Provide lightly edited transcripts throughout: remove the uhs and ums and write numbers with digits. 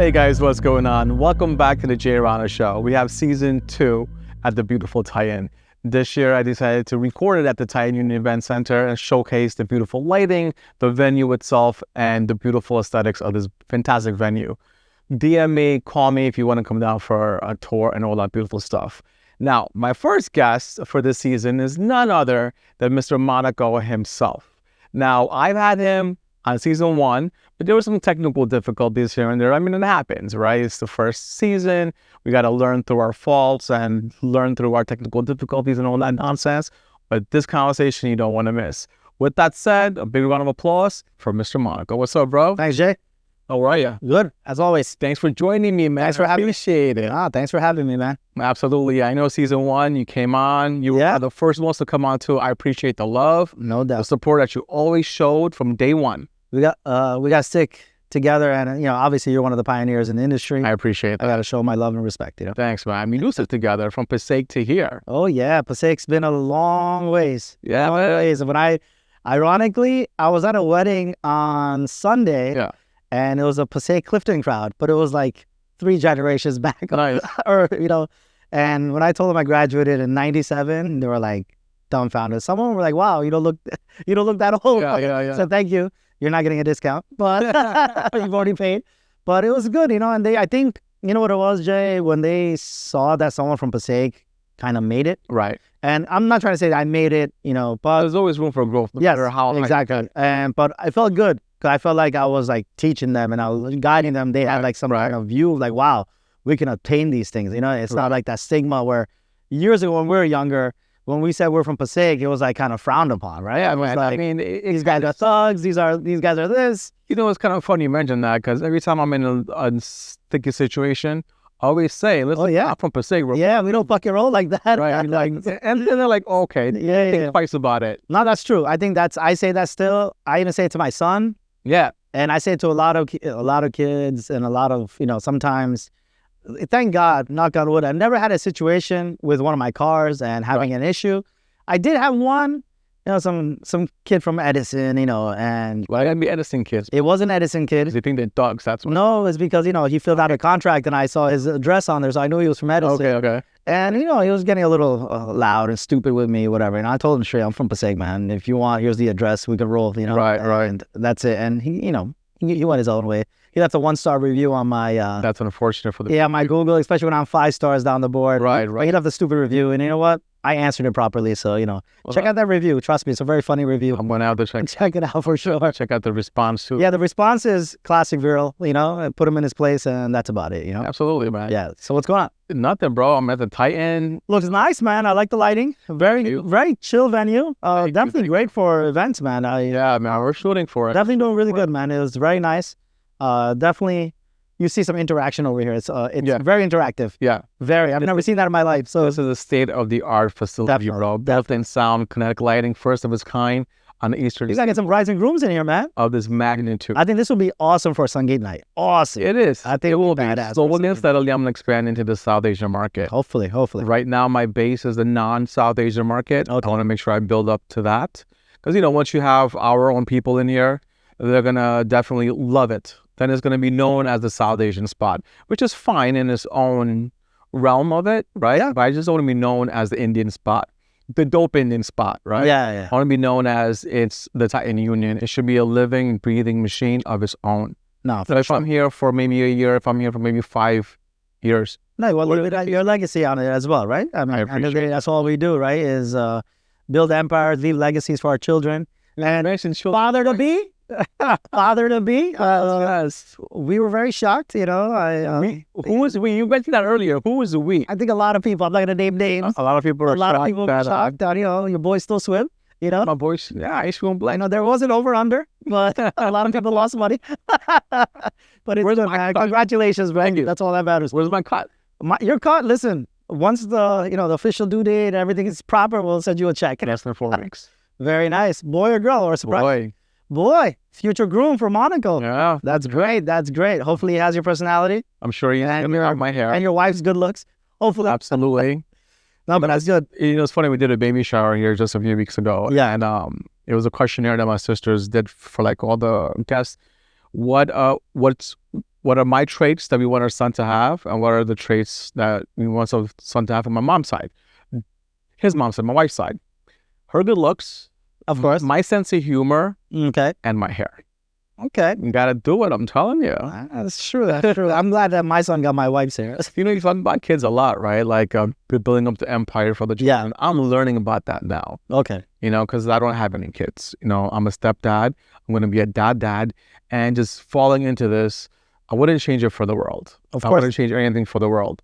Hey guys, what's going on? Welcome back to the Jay Rana Show. We have season 2 at the beautiful Tie-In. This year I decided to record it at the Tie-In Union Event Center and showcase the beautiful lighting, the venue itself, and the beautiful aesthetics of this fantastic venue. DM me, call me if you want to come down for a tour and all that beautiful stuff. Now, my first guest for this season is none other than Mr. Monaco himself. Now, I've had him on season 1, but there were some technical difficulties here and there. I mean, it happens, right? It's the first season. We got to learn through our faults and learn through our technical difficulties and all that nonsense. But this conversation you don't want to miss. With that said, a big round of applause for Mr. Monaco. What's up, bro? Thanks, Jay. How are you? Good, as always. Thanks for joining me, man. Thanks for having me. Appreciate it. Thanks for having me, man. Absolutely. I know season 1, you came on. You were the first ones to come on too. I appreciate the love, No the doubt. support that you always showed from day one. We got to stick together, and obviously you're one of the pioneers in the industry. I appreciate that. I got to show my love and respect. Thanks, man. I mean, you sit together from Passaic to here. Oh yeah, Passaic's been a long ways. Yeah, Long ways. Ironically, I was at a wedding on Sunday. Yeah. And it was a Passaic Clifton crowd, but it was like 3 generations back. Nice. And when I told them I graduated in '97, they were like dumbfounded. Someone were like, "Wow, you don't look that old." Yeah. So thank you. You're not getting a discount, but you've already paid. But it was good, and I think, you know what it was, Jay, when they saw that someone from Passaic kind of made it. Right. And I'm not trying to say that I made it, but There's always room for growth. No yes, matter how exactly. But I felt good because I felt like I was like teaching them and I was guiding them. They had like some kind of view of like, wow, we can obtain these things. It's not like that stigma where years ago when we were younger, when we said we're from Passaic, it was like kind of frowned upon, right? Yeah, Like, I mean, these guys are thugs. These guys are this. It's kind of funny you mention that because every time I'm in a sticky situation, I always say, listen, I'm from Passaic. Yeah, we don't fuck your roll like that. Right. I'm like, and then they're like, okay, think twice about it. No, that's true. I think I say that still. I even say it to my son. Yeah. And I say it to a lot of kids and a lot of, sometimes, thank God, knock on wood, I've never had a situation with one of my cars and having an issue. I did have one, some kid from Edison, and... Well, I gotta be Edison kids. It was an Edison kid. They think they're dogs, that's what. No, it's because, he filled out a contract and I saw his address on there, so I knew he was from Edison. Okay. And, he was getting a little loud and stupid with me, whatever. And I told him straight, I'm from Passaic, man. If you want, here's the address. We can roll, Right. And that's it. And he went his own way. He left a 1-star review on my... That's unfortunate for the... Yeah, my Google, especially when I'm 5 stars down the board. Right. He left a stupid review. And you know what? I answered it properly. So, check out that review. Trust me, it's a very funny review. I'm going out to check it out for sure. Check out the response too. Yeah, the response is classic Viral, put him in his place and that's about it, Absolutely, man. Yeah. So what's going on? Nothing, bro. I'm at the Tie-In. Looks nice, man. I like the lighting. Very chill venue. Definitely great for events, man. Yeah, man. We're shooting for it. Definitely doing really good, man. It was very nice. Definitely, you see some interaction over here. It's very interactive. Yeah. Very. I've never seen that in my life. So this is a state-of-the-art facility, bro. Built-in sound, kinetic lighting, first of its kind on the eastern. You gotta get some brides and grooms in here, man. Of this magnitude. I think this will be awesome for a Sungate night. Awesome. It is. I think it will be badass. So we're gonna steadily, I'm gonna expand into the South Asian market. Hopefully. Right now, my base is the non-South Asian market. Okay. I want to make sure I build up to that because once you have our own people in here, they're gonna definitely love it. Then it's gonna be known as the South Asian spot, which is fine in its own realm of it, right? Yeah. But I just don't want to be known as the Indian spot. The dope Indian spot, right? Yeah. I want to be known as it's the Tie-In Union. It should be a living, breathing machine of its own. No, if I'm here for maybe a year, if I'm here for maybe 5 years. No, well, your legacy on it as well, right? I mean, that's all we do, right? Is build empires, leave legacies for our children. And father to be, yes. We were very shocked, who was we? You mentioned that earlier. Who was the we? I think a lot of people, I'm not going to name names. A lot of people are shocked that, your boys still swim, My boys, I swim black. I know there was an over-under, but a lot of people lost money. But it's good, man. Congratulations, man. Thank you. That's all that matters. Where's my cut? Your cut, listen, once the official due date and everything is proper, we'll send you a check. Less than 4 weeks. Very nice. Boy or girl, or a surprise? Boy, future groom for Monaco. Yeah. That's great. Hopefully he has your personality. I'm sure he has my hair. And your wife's good looks. Hopefully. Absolutely. No, but that's good. It's funny, we did a baby shower here just a few weeks ago. Yeah. And it was a questionnaire that my sisters did for like all the guests. What's what are my traits that we want our son to have, and what are the traits that we want our son to have on my mom's side, his mom's side, my wife's side. Her good looks, Of course. my sense of humor, Okay. and my hair. Okay. You gotta do it, I'm telling you. That's true. That's true. I'm glad that my son got my wife's hair. You know, you talk about kids a lot, right? Like building up the empire for the children. Yeah. I'm learning about that now, Okay. you know, because I don't have any kids. You know, I'm a stepdad. I'm going to be a dad. And just falling into this, I wouldn't change it for the world. Of I course. wouldn't change anything for the world.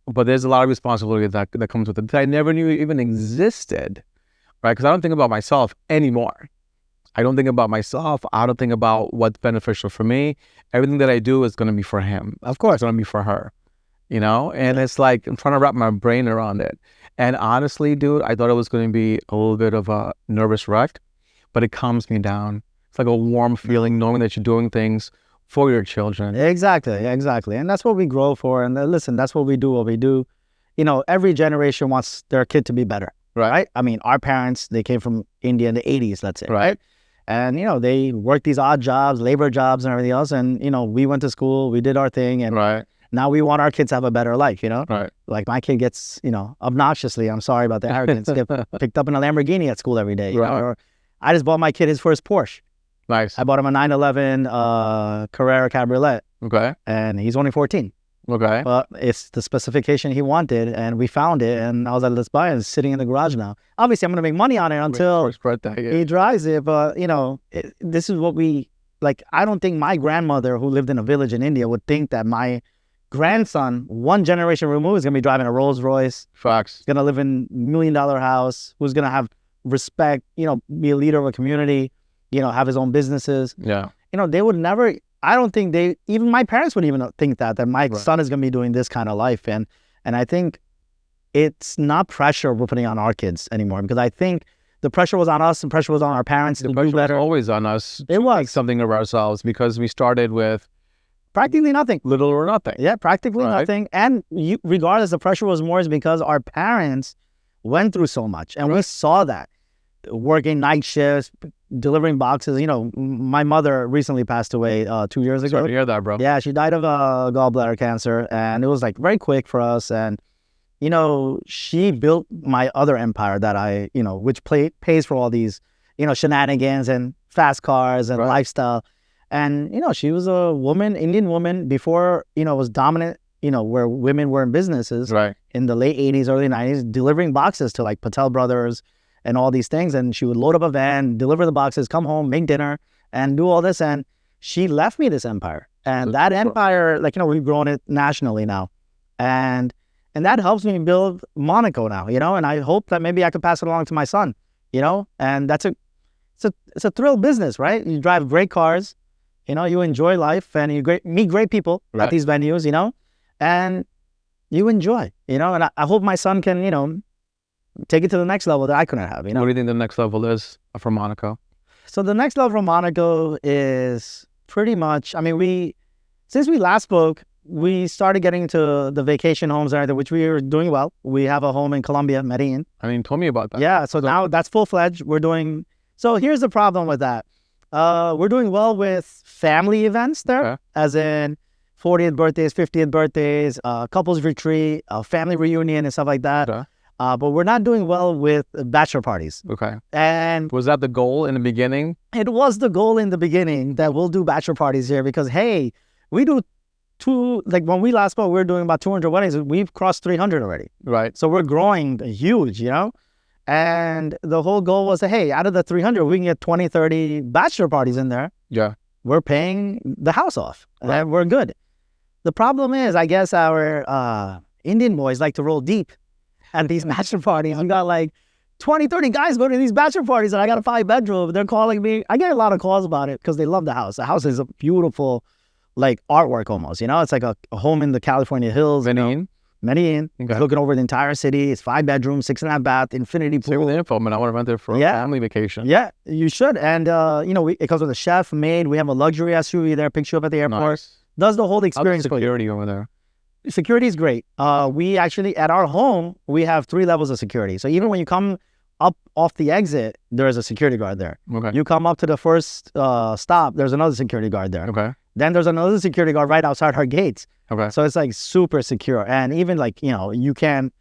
But there's a lot of responsibility that comes with it that I never knew even existed, right? Because I don't think about myself anymore. I don't think about myself. I don't think about what's beneficial for me. Everything that I do is going to be for him. Of course. It's going to be for her, you know? And it's like, I'm trying to wrap my brain around it. And honestly, dude, I thought it was going to be a little bit of a nervous wreck, but it calms me down. It's like a warm feeling knowing that you're doing things for your children. Exactly. And that's what we grow for. And listen, that's what we do. You know, every generation wants their kid to be better. Right? I mean, our parents, they came from India in the 80s, let's say. Right? And, you know, they worked these odd jobs, labor jobs and everything else. And, you know, we went to school, we did our thing. And now we want our kids to have a better life, you know? Like my kid gets, you know, obnoxiously, I'm sorry about the arrogance, get picked up in a Lamborghini at school every day. You know? Or I just bought my kid his first Porsche. Nice. I bought him a 911 Carrera Cabriolet. Okay. And he's only 14. Okay. But it's the specification he wanted, and we found it, and I was like, let's buy it. It's sitting in the garage now. Obviously, I'm going to make money on it until he drives it, but, you know, this is what we, like, I don't think my grandmother, who lived in a village in India, would think that my grandson, one generation removed, is going to be driving a Rolls Royce. Facts. Going to live in $1 million house, who's going to have respect, you know, be a leader of a community, you know, have his own businesses. Yeah. You know, they would never... I don't think even my parents wouldn't even think that my son is going to be doing this kind of life. And I think it's not pressure we're putting on our kids anymore, because I think the pressure was on us and pressure was on our parents. The pressure was always on us. It was. Make something of ourselves, because we started with practically nothing. Little or nothing. Yeah, practically nothing. And regardless, the pressure was more is because our parents went through so much. And we saw that. Working night shifts, delivering boxes. You know, my mother recently passed away 2 years ago. Sorry to hear that, bro. Yeah, she died of gallbladder cancer, and it was like very quick for us. And, you know, she built my other empire that I, you know, which pays for all these, you know, shenanigans and fast cars and lifestyle. And, you know, she was a woman, Indian woman, before, you know, was dominant, you know, where women were in businesses in the late 80s, early 90s, delivering boxes to like Patel Brothers and all these things. And she would load up a van, deliver the boxes, come home, make dinner, and do all this. And she left me this empire. And that empire, like, you know, we've grown it nationally now. And that helps me build Monaco now, you know, and I hope that maybe I could pass it along to my son, you know, and it's a thrill business, right? You drive great cars, you know, you enjoy life, and you meet great people at these venues, you know, and you enjoy, you know, and I hope my son can, you know, take it to the next level that I couldn't have, you know. What do you think the next level is for Monaco? So the next level for Monaco is pretty much, I mean, since we last spoke, we started getting to the vacation homes and everything, which we are doing well. We have a home in Colombia, Medellin. I mean, tell me about that. Yeah, so now that's full-fledged. So here's the problem with that. We're doing well with family events there, as in 40th birthdays, 50th birthdays, couples retreat, family reunion and stuff like that. But we're not doing well with bachelor parties. And was that the goal in the beginning? It was the goal in the beginning that we'll do bachelor parties here, because, hey, we do like when we last spoke, we were doing about 200 weddings. We've crossed 300 already. So we're growing huge, you know? And the whole goal was, hey, out of the 300, we can get 20, 30 bachelor parties in there. We're paying the house off. And we're good. The problem is, I guess our Indian boys like to roll deep at these bachelor parties. We got like 20, 30 guys going to these bachelor parties, and I got a 5-bedroom. They're calling me. I get a lot of calls about it because they love the house. The house is a beautiful, like, artwork almost, you know? It's like a home in the California hills. Medellin. It's looking over the entire city. It's 5 bedrooms, 6.5 bath, infinity pool. Save the info, man. I want to rent there for a family vacation. Yeah, you should. And, you know, it comes with a chef, maid. We have a luxury SUV there, picks you up at the airport. Does the whole experience. How's security over there? Security is great. We actually, at our home, we have 3 levels of security. So even when you come up off the exit, there is a security guard there. You come up to the first stop, there's another security guard there. Then there's another security guard right outside our gates. Okay. So it's like super secure. And even like, you can,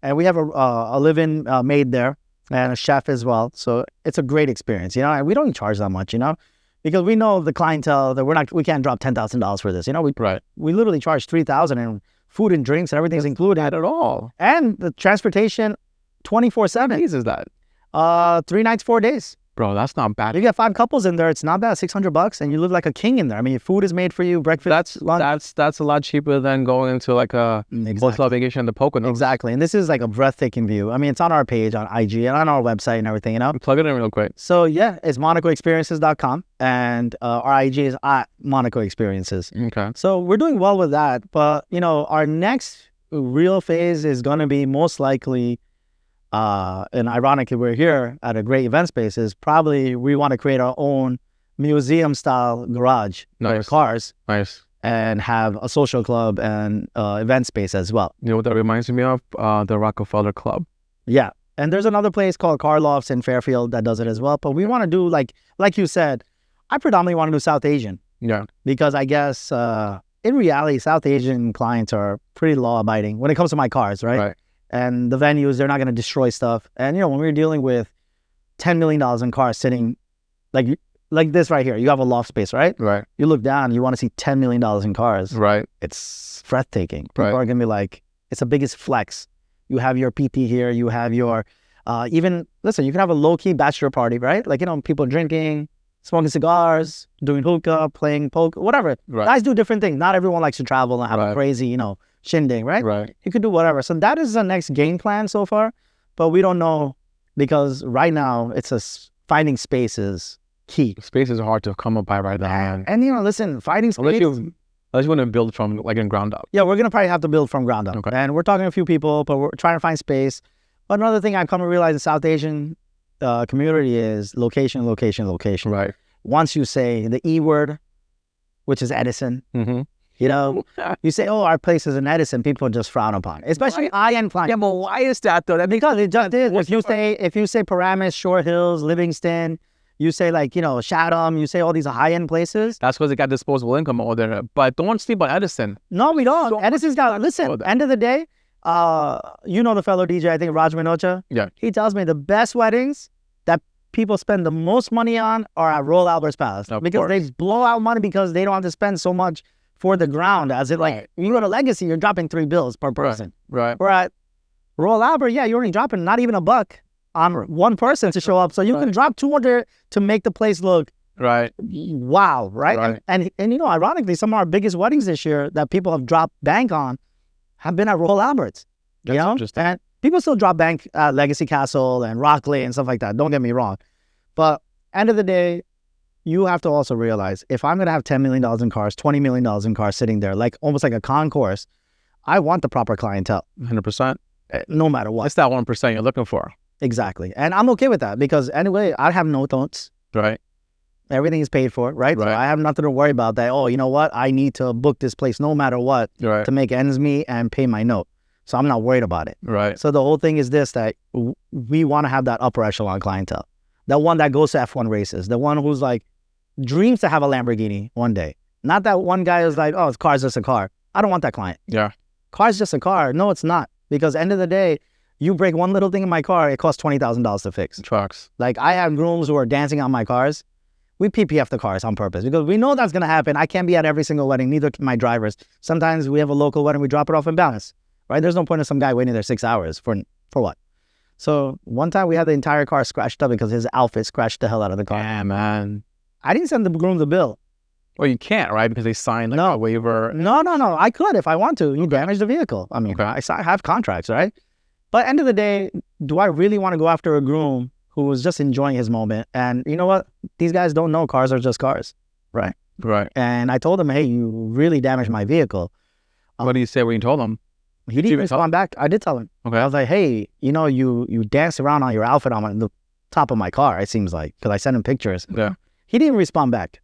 and we have a live-in maid there and a chef as well. So it's a great experience, and we don't charge that much, because we know the clientele that we can't drop $10,000 for this. We literally charge $3,000 and food and drinks and everything's included. Not at all. And the transportation 24/7. What is that? 3 nights, 4 days. Bro, that's not bad. You get 5 couples in there. It's not bad. $600 and you live like a king in there. I mean, food is made for you. Breakfast. That's a lot cheaper than going into like a hotel vacation in the Poconos. Exactly. And this is like a breathtaking view. I mean, it's on our page on IG and on our website and everything. Plug it in real quick. So yeah, it's MonacoExperiences.com and our IG is at Monaco Experiences. Okay. So we're doing well with that, but our next real phase is going to be most likely. And ironically, we're here at a great event space. Is probably we want to create our own museum style garage for cars. Nice. And have a social club and event space as well. You know what that reminds me of? The Rockefeller Club. Yeah. And there's another place called Car Lofts in Fairfield that does it as well. But we want to do like you said, I predominantly want to do South Asian. Yeah. Because I guess in reality, South Asian clients are pretty law abiding when it comes to my cars, right? Right. And the venues, they're not going to destroy stuff. And, when we're dealing with $10 million in cars sitting like this right here, you have a loft space, right? Right. You look down, you want to see $10 million in cars. Right. It's breathtaking. People Right. are going to be like, it's the biggest flex. You have your PT here. You have your, you can have a low-key bachelor party, right? Like, people drinking, smoking cigars, doing hookah, playing poker, whatever. Right. Guys do different things. Not everyone likes to travel and have a crazy, shindig, right? Right. You could do whatever. So that is the next game plan so far, but we don't know because right now it's finding space is key. Space is hard to come up by right now. And listen, finding space. Unless you want to build from like in ground up. Yeah, we're gonna probably have to build from ground up. Okay. And we're talking to a few people, but we're trying to find space. But another thing I've come to realize in South Asian community is location, location, location. Right. Once you say the E word, which is Edison. Mm-hmm. You say, "Oh, our place is in Edison," people just frown upon it, especially high-end clients. Yeah, but why is that though? Because it just is. If you say Paramus, Short Hills, Livingston, you say like Chatham, you say all these high-end places. That's because they got disposable income over there. But don't sleep on Edison. No, we don't. Edison's got. Listen, end of the day, the fellow DJ, I think Raj Minocha. Yeah. He tells me the best weddings that people spend the most money on are at Royal Albert's Palace because they blow out money because they don't have to spend so much for the ground, as it like you go to Legacy, you're dropping 3 bills per person. Right. Where at Royal Albert, you're only dropping not even $1 on one person to show up. So you can drop 200 to make the place look wow, right? And ironically, some of our biggest weddings this year that people have dropped bank on have been at Royal Albert's. That's interesting. And people still drop bank at Legacy Castle and Rockley and stuff like that. Don't get me wrong. But end of the day, you have to also realize if I'm going to have $10 million in cars, $20 million in cars sitting there, like almost like a concourse, I want the proper clientele. 100%. No matter what. It's that 1% you're looking for. Exactly. And I'm okay with that because anyway, I have no don'ts. Right. Everything is paid for, right? So I have nothing to worry about that. Oh, you know what? I need to book this place no matter what to make ends meet and pay my note. So I'm not worried about it. Right. So the whole thing is this, that we want to have that upper echelon clientele. The one that goes to F1 races. The one who's like, dreams to have a Lamborghini one day. Not that one guy is like, oh, it's car's just a car. I don't want that client. Yeah. Car's just a car. No, it's not. Because end of the day, you break one little thing in my car, it costs $20,000 to fix. Trucks. Like I have grooms who are dancing on my cars. We PPF the cars on purpose because we know that's going to happen. I can't be at every single wedding, neither can my drivers. Sometimes we have a local wedding, we drop it off in balance, right? There's no point in some guy waiting there 6 hours for what? So one time we had the entire car scratched up because his outfit scratched the hell out of the car. Yeah, man. I didn't send the groom the bill. Well, you can't, right? Because they signed a waiver. No. I could if I want to. You damage the vehicle. I mean, I have contracts, right? But end of the day, do I really want to go after a groom who was just enjoying his moment? And you know what? These guys don't know cars are just cars, right? Right. And I told him, hey, you really damaged my vehicle. What did you say when you told him? He didn't respond back. I did tell him. Okay. I was like, hey, you danced around on your outfit on the top of my car, it seems like, because I sent him pictures. Yeah. He didn't respond back.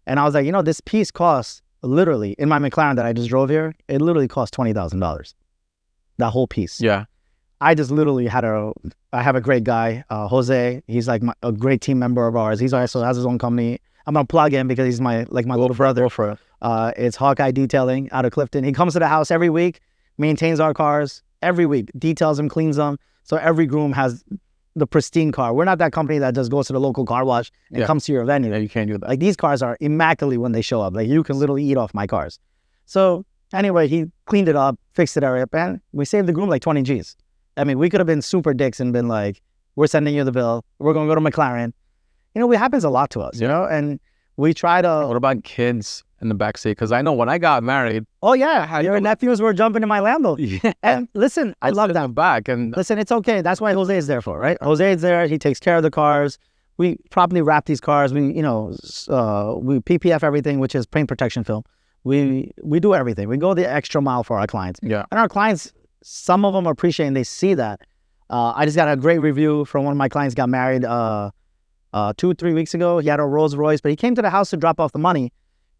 And I was like, this piece costs literally, in my McLaren that I just drove here, it literally cost $20,000. That whole piece. Yeah. I just literally I have a great guy, Jose. He's like a great team member of ours. He's also has his own company. I'm going to plug him because he's my little brother. It's Hawkeye Detailing out of Clifton. He comes to the house every week, maintains our cars every week, details them, cleans them. So every groom has the pristine car. We're not that company that just goes to the local car wash and comes to your venue. Yeah, you can't do that. Like these cars are immaculate when they show up. Like you can literally eat off my cars. So anyway, he cleaned it up, fixed it up, and we saved the groom like 20 G's. I mean, we could have been super dicks and been like, we're sending you the bill. We're going to go to McLaren. You know, it happens a lot to us, you know, and we try to... What about kids in the backseat? Because I know when I got married... Oh, yeah. Your nephews were jumping in my Lambo. Yeah. And listen, I love that. Back and listen, it's okay. That's why Jose is there for, right? Jose is there. He takes care of the cars. We properly wrap these cars. We, you know, we PPF everything, which is paint protection film. We do everything. We go the extra mile for our clients. Yeah. And our clients, some of them appreciate and they see that. I just got a great review from one of my clients got married 2-3 weeks ago. He had a Rolls Royce, but he came to the house to drop off the money.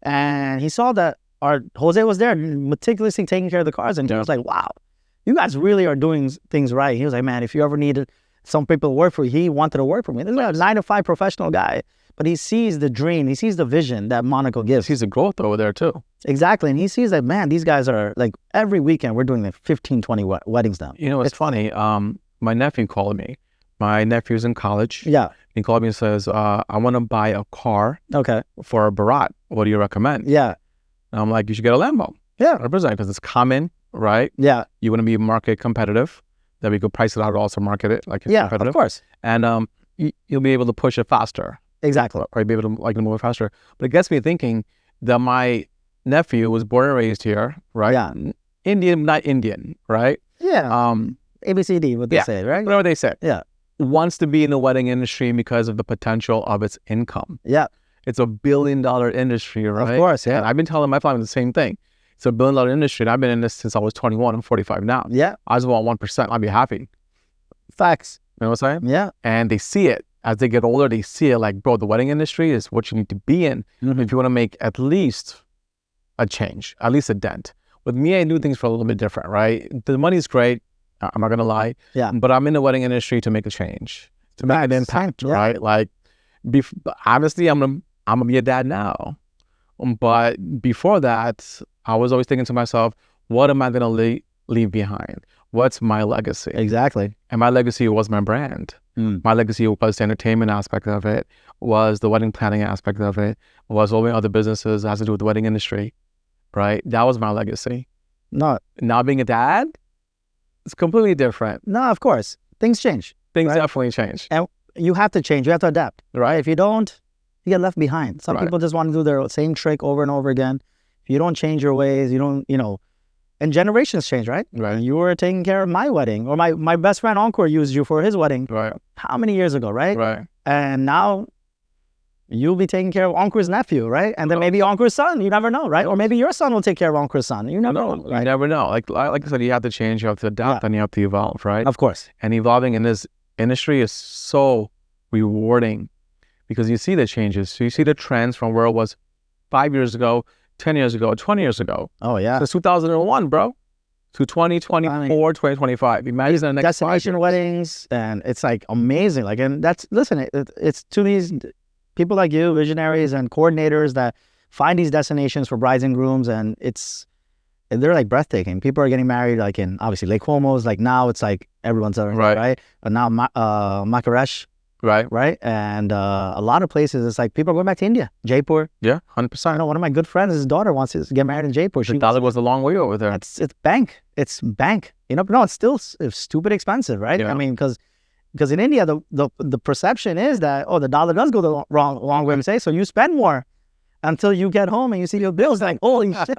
And he saw that our Jose was there meticulously taking care of the cars. And he was like, wow, you guys really are doing things right. He was like, man, if you ever needed some people to work for you, he wanted to work for me. This is a 9-to-5 professional guy. But he sees the dream. He sees the vision that Monaco gives. He sees the growth over there too. Exactly. And he sees that, man, these guys are like every weekend we're doing like 15, 20 weddings now. You know, it's funny. My nephew called me. My nephew's in college. Yeah. He called me and says, I want to buy a car for a Barat. What do you recommend? Yeah. And I'm like, you should get a Lambo. Yeah. Because it's common, right? Yeah. You want to be market competitive. That we could price it out, also market it like it's competitive. Of course. And you'll be able to push it faster. Exactly. Or be able to like move it faster. But it gets me thinking that my nephew was born and raised here, right? Yeah. Indian, not Indian, right? Yeah. ABCD, what they say, right? Whatever they say. Yeah. Wants to be in the wedding industry because of the potential of its income. Yeah. It's a $1 billion industry, right? Of course, yeah. And I've been telling my family the same thing. It's a $1 billion industry, and I've been in this since I was 21. I'm 45 now. Yeah. I just want 1%. I'd be happy. Facts. You know what I'm saying? Yeah. And they see it. As they get older, they see it like, bro, the wedding industry is what you need to be in if you want to make at least a change, at least a dent. With me, I do things for a little bit different, right? The money's great. I'm not going to lie. Yeah. But I'm in the wedding industry to make a change, to make an impact, right? Like, honestly, I'm gonna be a dad now. But before that, I was always thinking to myself, what am I going to leave behind? What's my legacy? Exactly. And my legacy was my brand. My legacy was the entertainment aspect of it, was the wedding planning aspect of it, was all my other businesses that has to do with the wedding industry, right? That was my legacy. No. Now being a dad, it's completely different. No, of course. Things change. Things definitely change. And you have to change. You have to adapt. Right? If you don't, you get left behind. Some people just want to do their same trick over and over again. If you don't change your ways, you don't, you know, and generations change, right? Right. You were taking care of my wedding, or my best friend Encore used you for his wedding. Right. How many years ago, right? Right. And now you'll be taking care of Encore's nephew, right? And then maybe Encore's son, you never know, right? Or maybe your son will take care of Encore's son. You never know. Right? You never know. Like I said, you have to change, you have to adapt, and you have to evolve, right? Of course. And evolving in this industry is so rewarding because you see the changes. So you see the trends from where it was 5 years ago, 10 years ago, 20 years ago. Oh, yeah. Since 2001, bro. To 2024, 2025. Imagine the next destination weddings, and it's like amazing. Like, and that's, listen, it's to these people like you, visionaries and coordinators that find these destinations for brides and grooms, and they're like breathtaking. People are getting married, like in obviously Lake Homo's, like now it's like everyone's there, right? And now Makaresh, right? And a lot of places, it's like people are going back to India, Jaipur. Yeah, 100%. I know one of my good friends, his daughter wants to get married in Jaipur. The dollar was a long way over there. It's bank. It's bank. You know, no, it's still stupid expensive, right? Yeah. I mean, because in India, the perception is that, the dollar does go the wrong way to say, so you spend more until you get home and you see your bills like, holy shit.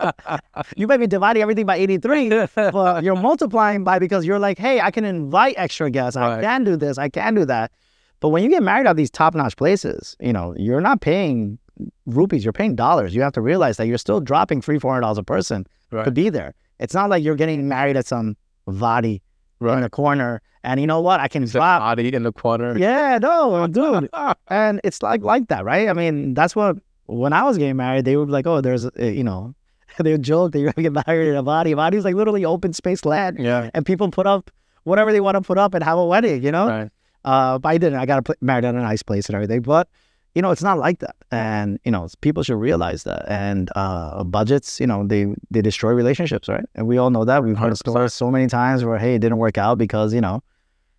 You may be dividing everything by 83, but you're multiplying by, because you're like, hey, I can invite extra guests. I can do this. I can do that. But when you get married at these top-notch places, you know, you're not paying rupees, you're paying dollars. You have to realize that you're still dropping $300-$400 a person to be there. It's not like you're getting married at some vadi in a corner, and you know what? I can drop vadi in the corner. Yeah, no, dude. And it's like that, right? I mean, that's what, when I was getting married, they would be like, oh, there's, you know, they would joke that you're going to get married in a vadi. Vadi is like literally open space land. Yeah. And people put up whatever they want to put up and have a wedding, you know? Right. But I didn't. I got married at a nice place and everything. But, it's not like that. And, people should realize that. And budgets, they destroy relationships, right? And we all know that. We've heard stories so many times where, hey, it didn't work out because,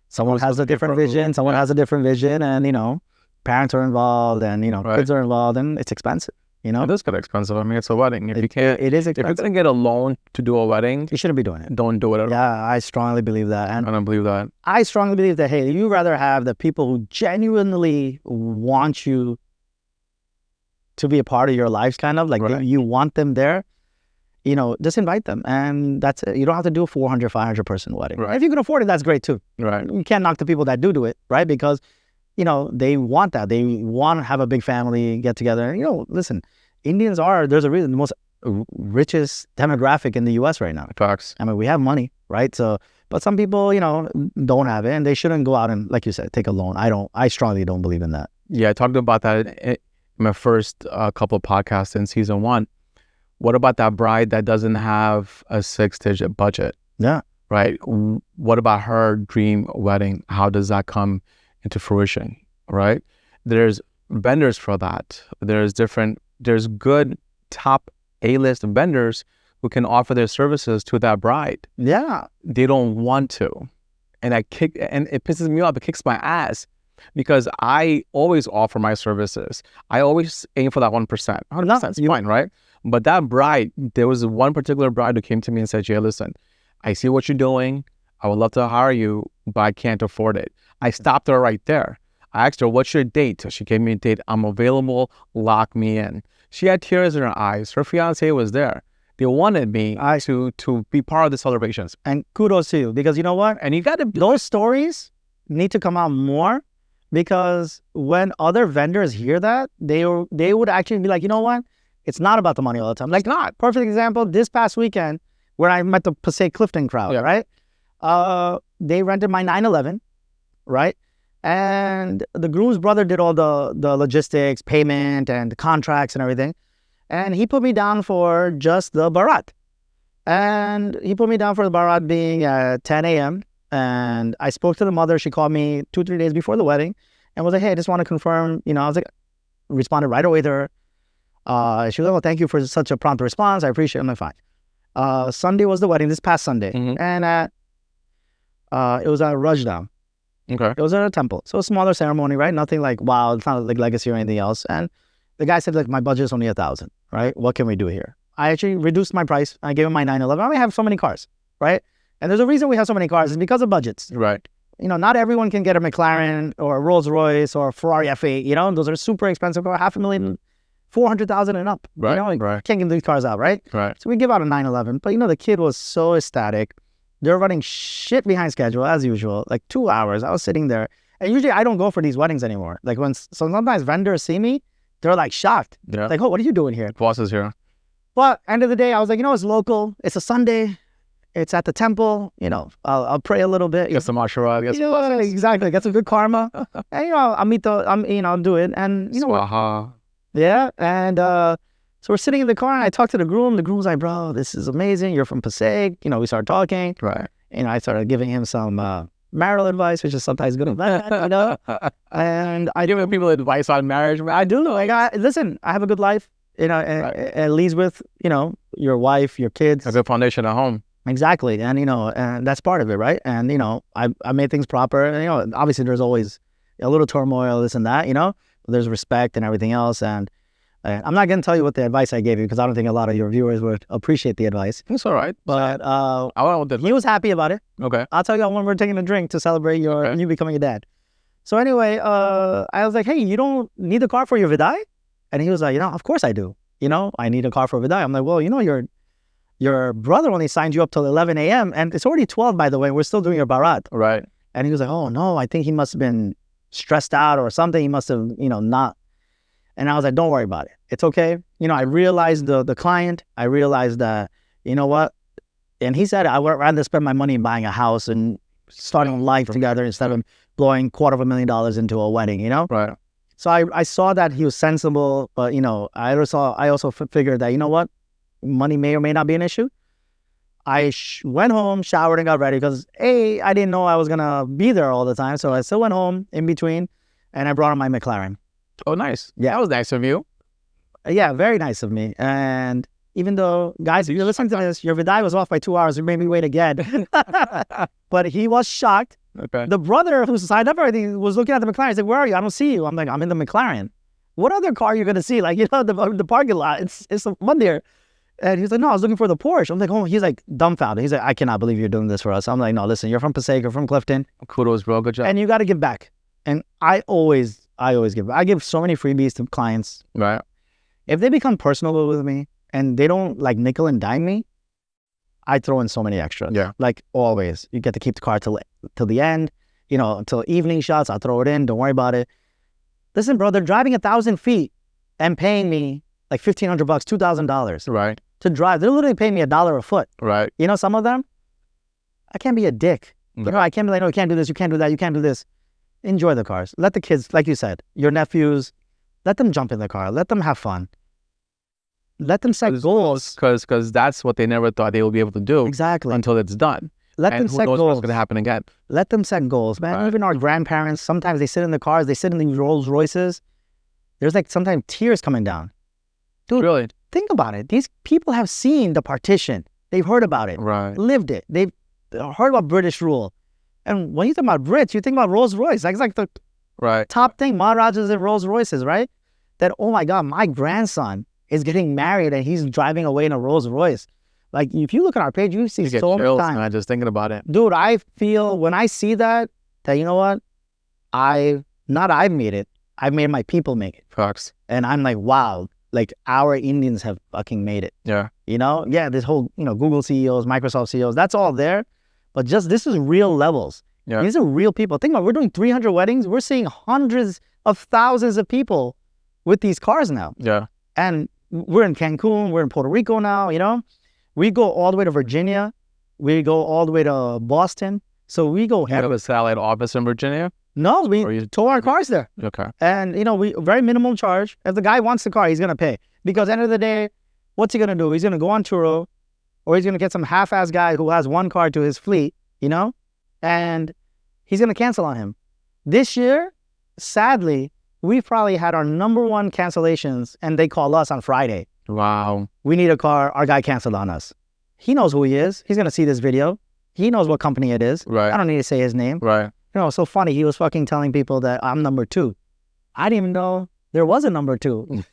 someone has a different vision. Someone has a different vision, and, parents are involved, and, kids are involved, and it's expensive. It is kind of expensive. I mean, it's a wedding. If you can't, it is expensive. If you're going to get a loan to do a wedding, you shouldn't be doing it. Don't do it at all. Yeah, I strongly believe that. And I don't believe that. I strongly believe that, hey, you rather have the people who genuinely want you to be a part of your lives, kind of like you want them there, just invite them. And that's it. You don't have to do a 400, 500 person wedding. Right. If you can afford it, that's great too. Right. You can't knock the people that do it, right? Because, they want that. They want to have a big family get together. And, listen, Indians there's a reason, the most richest demographic in the U.S. right now. Facts. I mean, we have money, right? So, but some people, don't have it, and they shouldn't go out and, like you said, take a loan. I strongly don't believe in that. Yeah, I talked about that in my first couple of podcasts in season 1. What about that bride that doesn't have a 6-digit budget? Yeah. Right. What about her dream wedding? How does that come into fruition? Right. There's vendors for that. There's good top A-list vendors who can offer their services to that bride. Yeah. They don't want to. And it pisses me off. It kicks my ass because I always offer my services. I always aim for that 1%. 100% is fine, right? But that bride, there was one particular bride who came to me and said, Jay, listen, I see what you're doing. I would love to hire you, but I can't afford it. I stopped her right there. I asked her, what's your date? So she gave me a date. I'm available. Lock me in. She had tears in her eyes. Her fiance was there. They wanted me to be part of the celebrations. And kudos to you, because you know what? And you got to... Those stories need to come out more, because when other vendors hear that, they would actually be like, you know what? It's not about the money all the time. Like, not. Perfect example, this past weekend, where I met the Passaic Clifton crowd, right? They rented my 911, right? And the groom's brother did all the logistics, payment, and the contracts and everything. And he put me down for just the barat. And he put me down for the barat being at 10 a.m. And I spoke to the mother. She called me 2-3 days before the wedding and was like, hey, I just want to confirm, I was like, responded right away to her. She was like, well, thank you for such a prompt response. I appreciate it. I'm like, fine. Sunday was the wedding, this past Sunday. Mm-hmm. And it was at Rajda. Okay. It was at a temple. So a smaller ceremony, right? Nothing like, wow, it's not like legacy or anything else. And the guy said, like, my budget is only 1,000, right? What can we do here? I actually reduced my price. I gave him my 911. I only have so many cars, right? And there's a reason we have so many cars. It's because of budgets. Right. Not everyone can get a McLaren or a Rolls Royce or a Ferrari F8. Those are super expensive cars, $500,000, $400,000 and up. Right. Right. Can't give these cars out, right? Right. So we give out a 911. But the kid was so ecstatic. They're running shit behind schedule as usual, like 2 hours. I was sitting there. And usually I don't go for these weddings anymore. Like sometimes vendors see me, they're like shocked. Yeah. Like, oh, what are you doing here? Boss is here. But end of the day, I was like, it's local. It's a Sunday. It's at the temple. I'll pray a little bit. Get some ashrad. Exactly. Get some good karma. And I'll do it. And yeah. And so we're sitting in the car, and I talked to the groom. The groom's like, bro, this is amazing. You're from Passaic. We started talking. Right. I started giving him some marital advice, which is sometimes good and bad, And I give people advice on marriage. I do. Like, listen, I have a good life. At least with your wife, your kids, a good foundation at home. Exactly. And and that's part of it, right? And I made things proper. And obviously there's always a little turmoil, this and that. There's respect and everything else. And I'm not going to tell you what the advice I gave you, because I don't think a lot of your viewers would appreciate the advice. It's all right. But he was happy about it. Okay. I'll tell you when we're taking a drink to celebrate you becoming a dad. So anyway, I was like, hey, you don't need a car for your Vidai? And he was like, of course I do. I need a car for Vidai. I'm like, well, your brother only signed you up till 11 a.m. and it's already 12, by the way. We're still doing your barat. Right. And he was like, oh, no, I think he must have been stressed out or something. He must have, not. And I was like, don't worry about it. It's okay. I realized the client. I realized that, what? And he said, I would rather spend my money buying a house and starting life together instead of blowing $250,000 into a wedding, Right. So I saw that he was sensible, but, I also figured that, what? Money may or may not be an issue. I went home, showered, and got ready because, I didn't know I was going to be there all the time. So I still went home in between, and I brought on my McLaren. Oh, nice. Yeah. That was nice of you. Yeah, very nice of me. And even though, guys, if you're listening to this, your Vidai was off by 2 hours. You made me wait again. But he was shocked. Okay. The brother who signed up for everything was looking at the McLaren. He's like, where are you? I don't see you. I'm like, I'm in the McLaren. What other car are you going to see? Like, the parking lot. It's a one there. And he's like, no, I was looking for the Porsche. I'm like, oh, he's like dumbfounded. He's like, I cannot believe you're doing this for us. I'm like, no, listen, you're from Passaic, you're from Clifton. Kudos, bro. Good job. And you got to give back. And I always give. I give so many freebies to clients. Right. If they become personal with me and they don't like nickel and dime me, I throw in so many extras. Yeah. Like always, you get to keep the car till the end. You know, until evening shots, I'll throw it in. Don't worry about it. Listen, bro, they're driving 1,000 feet and paying me like $1,500, $2,000 Right. to drive. They're literally paying me $1 a foot. Right. You know, some of them, I can't be a dick. You know, I can't be like, no, you can't do this, you can't do that, you can't do this. Enjoy the cars. Let the kids, like you said, your nephews, let them jump in the car. Let them have fun. Let them set goals. Because that's what they never thought they would be able to do. Exactly. Until it's done. Let and them who set knows goals. what's going to happen again. Let them set goals, man. Right. Even our grandparents, sometimes they sit in the cars, they sit in these Rolls Royces. There's like sometimes tears coming down. Dude, Really? think about it. These people have seen the partition. They've heard about it. Right. Lived it. They've heard about British rule. And when you think about Brits, you think about Rolls Royce. Like, it's like the Right. top thing, Maharajas and Rolls Royces, right? That, oh my God, my grandson is getting married and he's driving away in a Rolls Royce. Like, if you look at our page, you see You get so many chills, times. man, just thinking about it. Dude, I feel when I see that, you know what? I've made it. I've made my people make it. Facts. And I'm like, wow, like our Indians have fucking made it. Yeah. You know? Yeah, this whole, Google CEOs, Microsoft CEOs, that's all there. But just this is real levels. Yeah. These are real people. Think about it, we're doing 300 weddings. We're seeing hundreds of thousands of people with these cars now. Yeah. And we're in Cancun. We're in Puerto Rico now, you know? We go all the way to Virginia. We go all the way to Boston. So we go... You have a satellite office in Virginia? No, we Or you- tow our cars there. Okay. And, we very minimum charge. If the guy wants the car, he's going to pay. Because at the end of the day, what's he going to do? He's going to go on Turo, or he's going to get some half-ass guy who has one car to his fleet, and he's going to cancel on him. This year, sadly, we probably had our #1 cancellations, and they call us on Friday. Wow. We need a car. Our guy canceled on us. He knows who he is. He's going to see this video. He knows what company it is. Right. I don't need to say his name. Right. So funny. He was fucking telling people that I'm #2. I didn't even know there was a #2.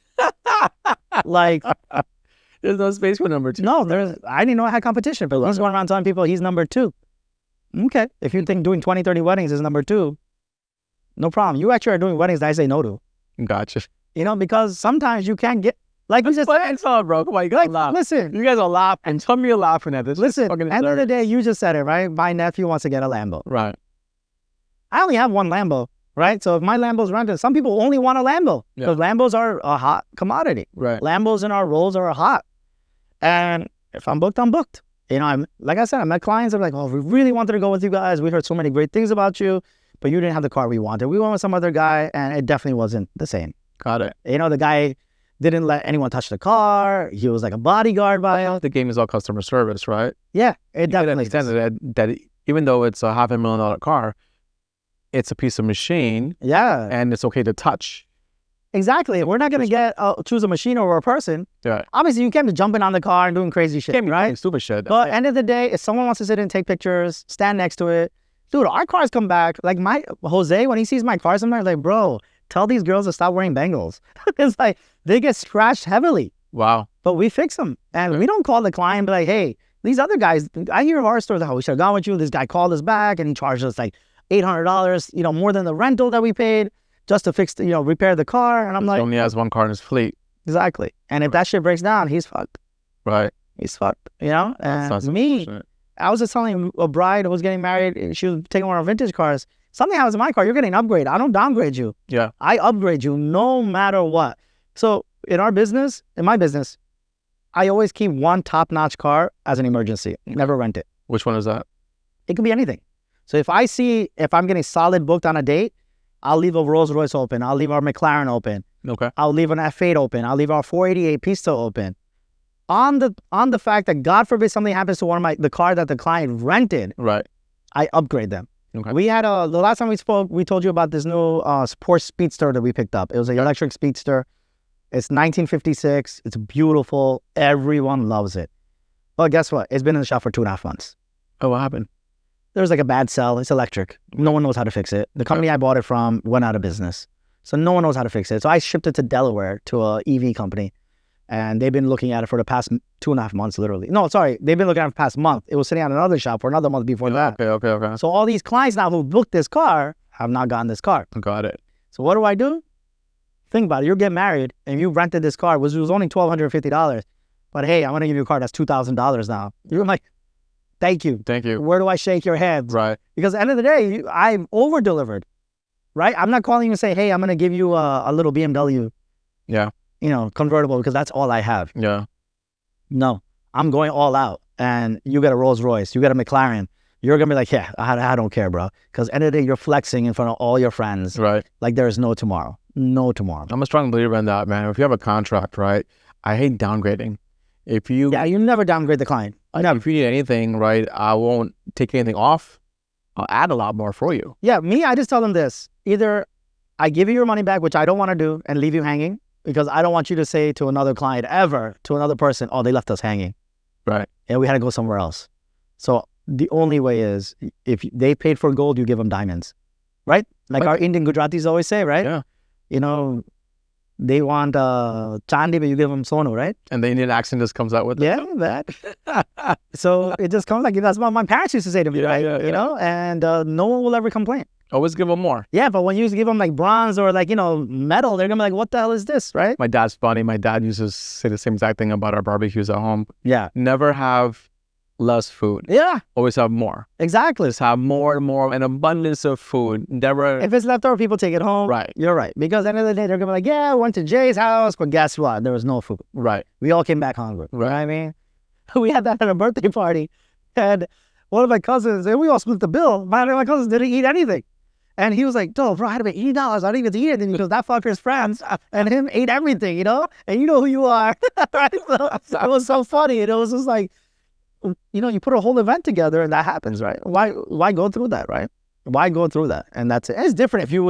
Like, There's no space for #2. no, I didn't know I had competition. But he's going around telling people he's #2. Okay. If you think doing 20, 30 weddings is #2, no problem. You actually are doing weddings that I say no to. Gotcha. Because sometimes you can't get, like we just, It's all, bro. Come on, you guys laugh. listen, You guys are laughing. Tell me you're laughing at this. listen, Fucking end of the hilarious. day, you just said it, right? My nephew wants to get a Lambo. Right. I only have one Lambo, right? So if my Lambo's rented, some people only want a Lambo. Yeah. Because Lambos are a hot commodity. Right. Lambos in our Rolls are hot. And if I'm booked, I'm booked. Like I said, I met clients that are like, oh, we really wanted to go with you guys. We heard so many great things about you, but you didn't have the car we wanted. We went with some other guy, and it definitely wasn't the same. Got it. The guy didn't let anyone touch the car. He was like a bodyguard by us. The game is all customer service, right? Yeah, it You gotta definitely understand is. that even though it's a $500,000 car, it's a piece of machine Yeah, and it's okay to touch. exactly. We're not going to choose a machine over a person. Yeah. Obviously, you can't be jumping on the car and doing crazy shit, Can't be right? doing stupid shit. But end of the day, if someone wants to sit and take pictures, stand next to it, dude, our cars come back. Like my Jose, when he sees my car sometimes, like, bro, tell these girls to stop wearing bangles. It's like they get scratched heavily, Wow. but we fix them. And we don't call the client and be like, hey, these other guys, I hear horror stories, oh, we should have gone with you. This guy called us back and he charged us like $800, more than the rental that we paid just to fix, repair the car. And I'm He like, only has one car in his fleet. exactly. And if that shit breaks down, he's fucked. Right. He's fucked, That's And me, unfortunate. I was just telling a bride who was getting married, and she was taking one of our vintage cars. Something happens in my car, you're getting an upgrade. I don't downgrade you. Yeah. I upgrade you no matter what. So in my business, I always keep one top-notch car as an emergency. Never rent it. Which one is that? It could be anything. So if I'm getting solid booked on a date, I'll leave a Rolls Royce open. I'll leave our McLaren open. Okay. I'll leave an F8 open. I'll leave our 488 Pista open. On the fact that God forbid something happens to the car that the client rented, Right. I upgrade them. Okay. We had the last time we spoke, we told you about this new Porsche Speedster that we picked up. It was an electric Speedster. It's 1956. It's beautiful. Everyone loves it. But guess what? It's been in the shop for 2.5 months. Oh, what happened? There was like a bad cell. It's electric. No one knows how to fix it. The company I bought it from went out of business. So no one knows how to fix it. So I shipped it to Delaware to a EV company. And they've been looking at it for the past 2.5 months, literally. No, sorry. They've been looking at it for the past month. It was sitting at another shop for another month before that. Okay. So all these clients now who booked this car have not gotten this car. Got it. So what do? Think about it. You're getting married and you rented this car, which was only $1,250. But hey, I'm going to give you a car that's $2,000 now. You're like, thank you. Thank you. Where do I shake your head? Right. Because at the end of the day, I'm over-delivered, right? I'm not calling you and say, hey, I'm going to give you a little BMW, Yeah. Convertible, because that's all I have. Yeah. No, I'm going all out. And you get a Rolls Royce, you get a McLaren. You're going to be like, yeah, I don't care, bro. Because at the end of the day, you're flexing in front of all your friends. Right. Like there's no tomorrow. No tomorrow. I'm a strong believer in that, man. If you have a contract, right, I hate downgrading. If you never downgrade the client. if you need anything, right, I won't take anything off. I'll add a lot more for you. Yeah, I just tell them this. Either I give you your money back, which I don't want to do, and leave you hanging, because I don't want you to say to another client ever, to another person, oh, they left us hanging. Right. And we had to go somewhere else. So the only way is, if they paid for gold, you give them diamonds. Right? Like our Indian Gujaratis always say, right? Yeah. They want chandi, but you give them sonu, right? And the Indian accent just comes out with it. Yeah, that. So it just comes like, that's what my parents used to say to me, right? And no one will ever complain. Always give them more. Yeah, but when you give them like bronze or like, metal, they're going to be like, what the hell is this, right? My dad's funny. My dad used to say the same exact thing about our barbecues at home. Yeah. Never have less food. Yeah. Always have more. Exactly. Just have more and more, an abundance of food. Never. If it's left over, people take it home. Right. You're right. Because at the end of the day, they're going to be like, yeah, I went to Jay's house, but guess what? There was no food. Right. We all came back hungry. Right. You know what I mean? We had that at a birthday party. And one of my cousins, and we all split the bill. My cousins didn't eat anything. And he was like, bro, I had to pay $80. I didn't even eat anything because that fucker's friends and him ate everything, And you know who you are. Right? So it was so funny. And it was just like, you put a whole event together and that happens, right? Why go through that, right? Why go through that? And that's it. It's different if you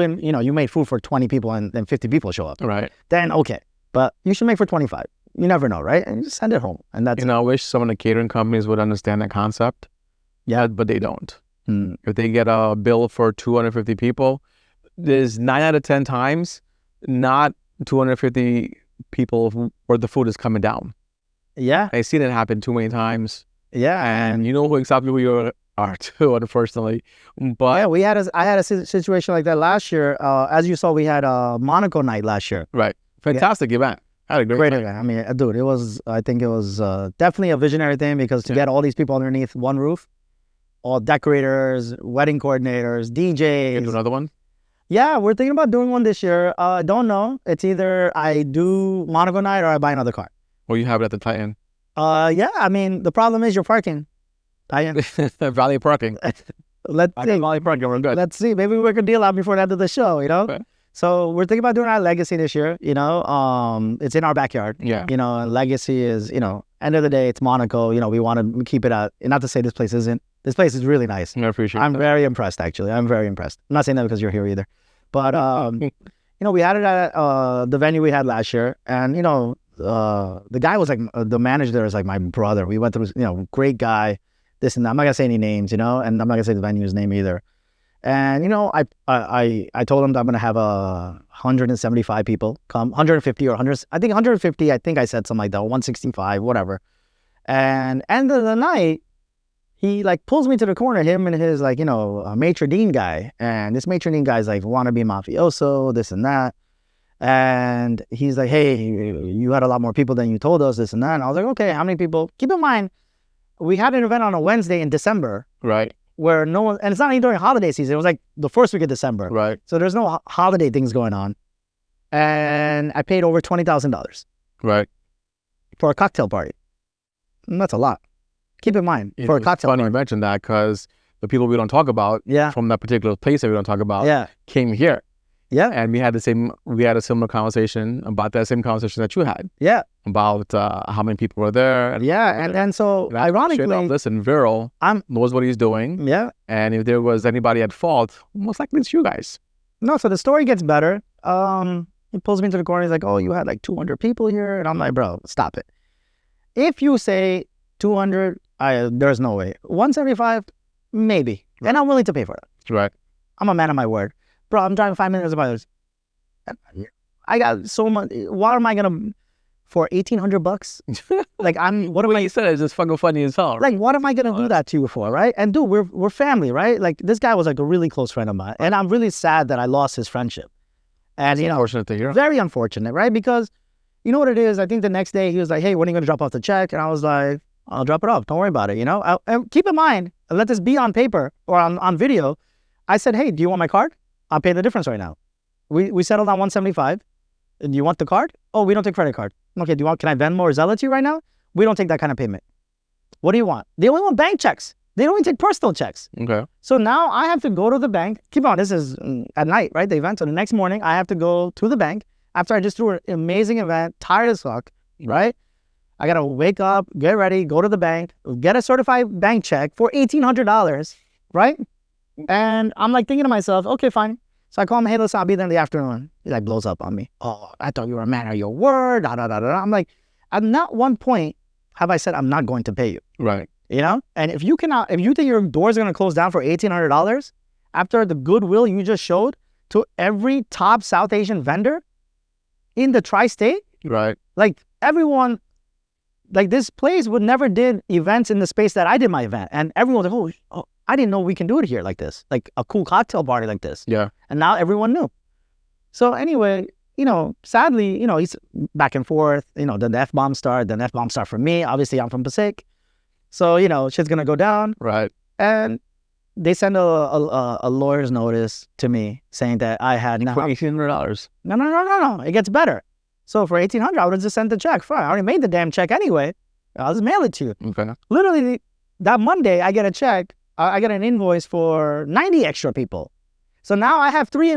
made food for 20 people and then 50 people show up. Right. Then, okay. But you should make for 25. You never know, right? And you just send it home. And that's I wish some of the catering companies would understand that concept. Yeah, but they don't. If they get a bill for 250 people, there's 9 out of 10 times not 250 people where the food is coming down. Yeah. I've seen it happen too many times. Yeah. And you know exactly who you are too, unfortunately. But yeah, I had a situation like that last year. As you saw, we had a Monaco night last year. Right. Fantastic event. I had a great event. I mean, dude, I think it was definitely a visionary thing, because to get all these people underneath one roof, all decorators, wedding coordinators, DJs. Do another one? Yeah, we're thinking about doing one this year. Don't know. It's either I do Monaco night or I buy another car. Or you have it at the Titan. Yeah, I mean, the problem is your parking. Valley parking. Let's see. Valley parking, we're good. Let's see. Maybe we work a deal out before the end of the show, Okay. So we're thinking about doing our legacy this year, It's in our backyard. Yeah. Legacy is, end of the day, it's Monaco. We want to keep it out. Not to say this place isn't. This place is really nice. I appreciate I'm that. very impressed, actually. I'm very impressed. I'm not saying that because you're here either. But, we had it at the venue we had last year. And, the guy was like, the manager there is like my brother. We went through, great guy, this and that. I'm not going to say any names, and I'm not going to say the venue's name either. And, I told him that I'm going to have 175 people come, 150 or 100, I think 150, I think I said something like that, 165, whatever. And end of the night, he like pulls me to the corner, him and his like, maitre d' guy. And this maitre d' guy's like, wannabe mafioso, this and that. And he's like, hey, you had a lot more people than you told us, this and that. And I was like, okay, how many people? Keep in mind, we had an event on a Wednesday in December. Right. Where no one, and it's not even during holiday season. It was like the first week of December. Right. So there's no holiday things going on. And I paid over $20,000. Right. For a cocktail party. And that's a lot. Keep in mind, for a cocktail party. Funny party. you mentioned that, because the people we don't talk about from that particular place that we don't talk about came here. Yeah. And we had a similar conversation about that same conversation that you had. Yeah. About how many people were there. Yeah. And so ironically, listen, Viral knows what he's doing. Yeah. And if there was anybody at fault, most likely it's you guys. No, so the story gets better. He pulls me into the corner. He's like, oh, you had like 200 people here. And I'm like, bro, stop it. If you say 200, there's no way. 175, maybe. Right. And I'm willing to pay for it. Right. I'm a man of my word. Bro, I'm driving 5 minutes of others. I got so much. What am I going to, for $1,800? Like, what am I? You said it's just fucking funny as hell. Like, what am I going to do that to you for, right? And dude, we're family, right? Like, this guy was like a really close friend of mine. And I'm really sad that I lost his friendship. And, you know, unfortunate to hear. Very unfortunate, right? Because you know what it is? I think the next day he was like, hey, when are you going to drop off the check? And I was like, I'll drop it off. Don't worry about it, you know? And keep in mind, let this be on paper or on video. I said, hey, do you want my card? I'll pay the difference right now. We settled on 175. Do you want the card? Oh, we don't take credit card. Okay, can I Venmo or Zelle to you right now? We don't take that kind of payment. What do you want? They only want bank checks. They don't even take personal checks. Okay. So now I have to go to the bank. Keep on, this is at night, right? The event. So the next morning, I have to go to the bank after I just threw an amazing event, tired as fuck, right? I got to wake up, get ready, go to the bank, get a certified bank check for $1,800, right? And I'm like thinking to myself, okay, fine. So I call him, hey, listen, I'll be there in the afternoon. He like blows up on me. Oh, I thought you were a man of your word, da, da, da, da. I'm like, at not one point have I said I'm not going to pay you. Right. You know? And if you think your doors are going to close down for $1,800 after the goodwill you just showed to every top South Asian vendor in the tri-state, right? Like everyone, like this place would never did events in the space that I did my event. And everyone was like, oh, I didn't know we can do it here like this, like a cool cocktail party like this. Yeah. And now everyone knew. So anyway, you know, sadly, you know, he's back and forth, you know, then the F-bomb start for me. Obviously, I'm from Passaic. So, you know, shit's going to go down. Right. And they send a lawyer's notice to me saying that I had now $1,800. No. It gets better. So for $1,800, I would have just sent the check. Fine, I already made the damn check anyway. I'll just mail it to you. Okay. Literally, that Monday, I get a check. I get an invoice for 90 extra people. So now I have three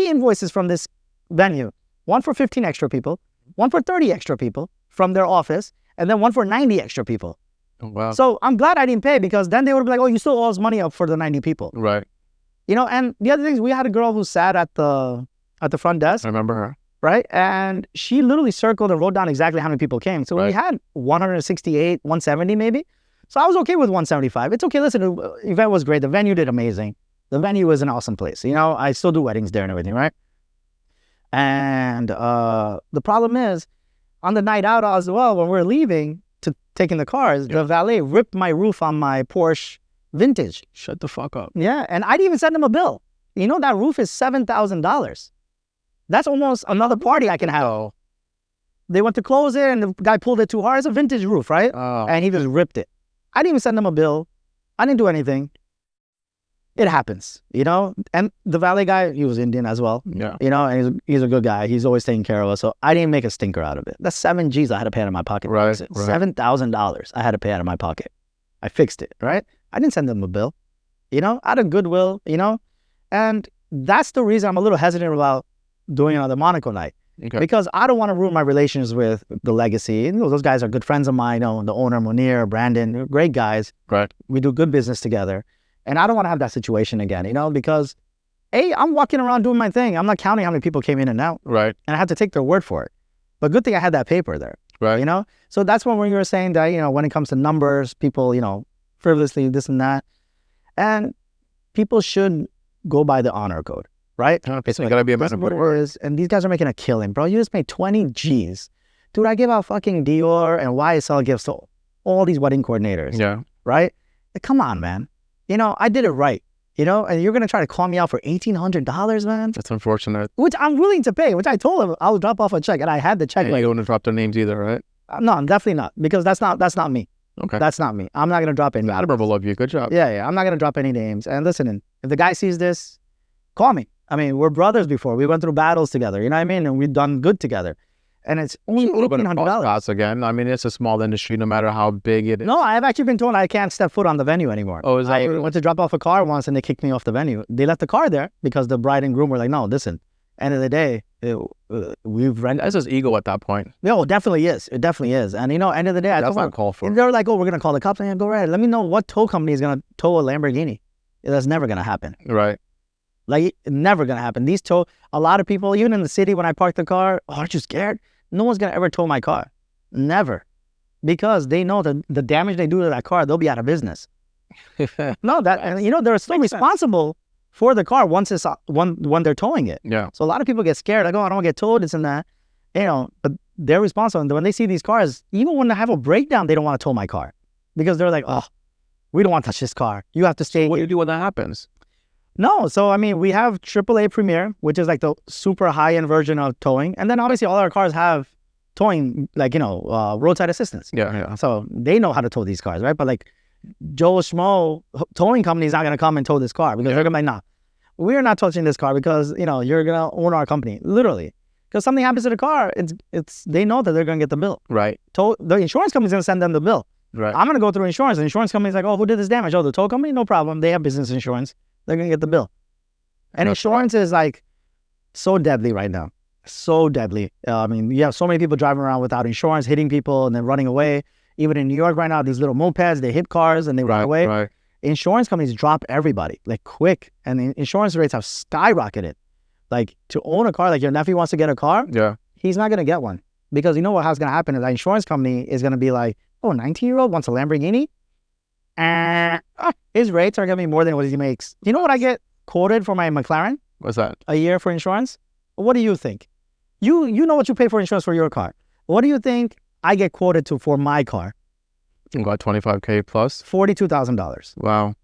invoices from this venue. One for 15 extra people, one for 30 extra people from their office, and then one for 90 extra people. Oh, wow. So I'm glad I didn't pay, because then they would be like, oh, you still owe us money up for the 90 people. Right. You know, and the other thing is we had a girl who sat at the front desk. I remember her. Right? And she literally circled and wrote down exactly how many people came. So we had 168, 170 maybe. So I was okay with 175. It's okay. Listen, the event was great. The venue did amazing. The venue was an awesome place. You know, I still do weddings there and everything, right? And the problem is, on the night out as well, when we're leaving to taking the cars, the valet ripped my roof on my Porsche Vintage. Shut the fuck up. Yeah, and I didn't even send him a bill. You know, that roof is $7,000. That's almost another party I can have. They went to close it, and the guy pulled it too hard. It's a vintage roof, right? Oh. And he just ripped it. I didn't even send him a bill. I didn't do anything. It happens, you know? And the valet guy, he was Indian as well. Yeah. You know, and he's a good guy. He's always taking care of us. So I didn't make a stinker out of it. That's 7 G's I had to pay out of my pocket. Right. $7,000 I had to pay out of my pocket. I fixed it, right? I didn't send them a bill, you know, out of goodwill, you know? And that's the reason I'm a little hesitant about doing another Monaco night. Okay. Because I don't want to ruin my relations with the legacy. You know, those guys are good friends of mine. You know, the owner, Munir, Brandon, they're great guys. Right. We do good business together. And I don't want to have that situation again, you know, because I'm walking around doing my thing. I'm not counting how many people came in and out. Right. And I have to take their word for it. But good thing I had that paper there. Right. You know? So that's when we were saying that, you know, when it comes to numbers, people, you know, frivolously, this and that. And people should go by the honor code, right? It's like, gotta be a better word. And these guys are making a killing, bro. You just made 20 G's. Dude, I give out fucking Dior and YSL gifts to all these wedding coordinators. Yeah. Right? Like, come on, man. You know, I did it right. You know, and you're going to try to call me out for $1,800, man? That's unfortunate. Which I'm willing to pay, which I told him I'll drop off a check. And I had the check. And you don't want to drop their names either, right? No, I'm definitely not. Because that's not me. Okay. That's not me. I'm not going to drop any. Admirable of you. Good job. Yeah. I'm not going to drop any names. And listen, if the guy sees this, call me. I mean, we're brothers before. We went through battles together. You know what I mean? And we've done good together. And it's only $1,800. Again, I mean, it's a small industry, no matter how big it is. No, I've actually been told I can't step foot on the venue anymore. Oh, is that I went to drop off a car once and they kicked me off the venue. They left the car there because the bride and groom were like, no, listen, End of the day, we've rented. That's just ego at that point. No, it definitely is. It definitely is. And end of the day, That's not called for. They're like, oh, we're gonna call the cops. And go right. Let me know what tow company is gonna tow a Lamborghini. That's never gonna happen. Right. Like, never gonna happen. A lot of people, even in the city, when I park the car, oh, aren't you scared? No one's gonna ever tow my car. Never. Because they know that the damage they do to that car, they'll be out of business. No, they're still responsible for the car once when they're towing it. Yeah. So a lot of people get scared, like, oh, I don't want to get towed, this and that. But they're responsible. And when they see these cars, even when they have a breakdown, they don't want to tow my car. Because they're like, oh, we don't want to touch this car. You have to stay. What do you do when that happens? No, so we have AAA Premier, which is like the super high-end version of towing. And then obviously all our cars have towing, like, roadside assistance. Yeah. So they know how to tow these cars, right? But like Joe Schmo towing company is not going to come and tow this car because they're going to be like, nah, we're not touching this car because, you're going to own our company, literally. Because something happens to the car, they know that they're going to get the bill. Right. The insurance company's going to send them the bill. Right. I'm going to go through insurance. The insurance company's like, oh, who did this damage? Oh, the tow company? No problem. They have business insurance. They're going to get the bill. And insurance is like so deadly right now. So deadly. You have so many people driving around without insurance, hitting people and then running away. Even in New York right now, these little mopeds, they hit cars and they run away. Right. Insurance companies drop everybody, like, quick. And the insurance rates have skyrocketed. Like, to own a car, like your nephew wants to get a car, he's not going to get one. Because you know what's going to happen is that insurance company is going to be like, oh, 19-year-old wants a Lamborghini? And his rates are going to be more than what he makes. You know what I get quoted for my McLaren? What's that? A year for insurance? What do you think? You know what you pay for insurance for your car. What do you think I get quoted to for my car? About $25K plus. $42,000. Wow.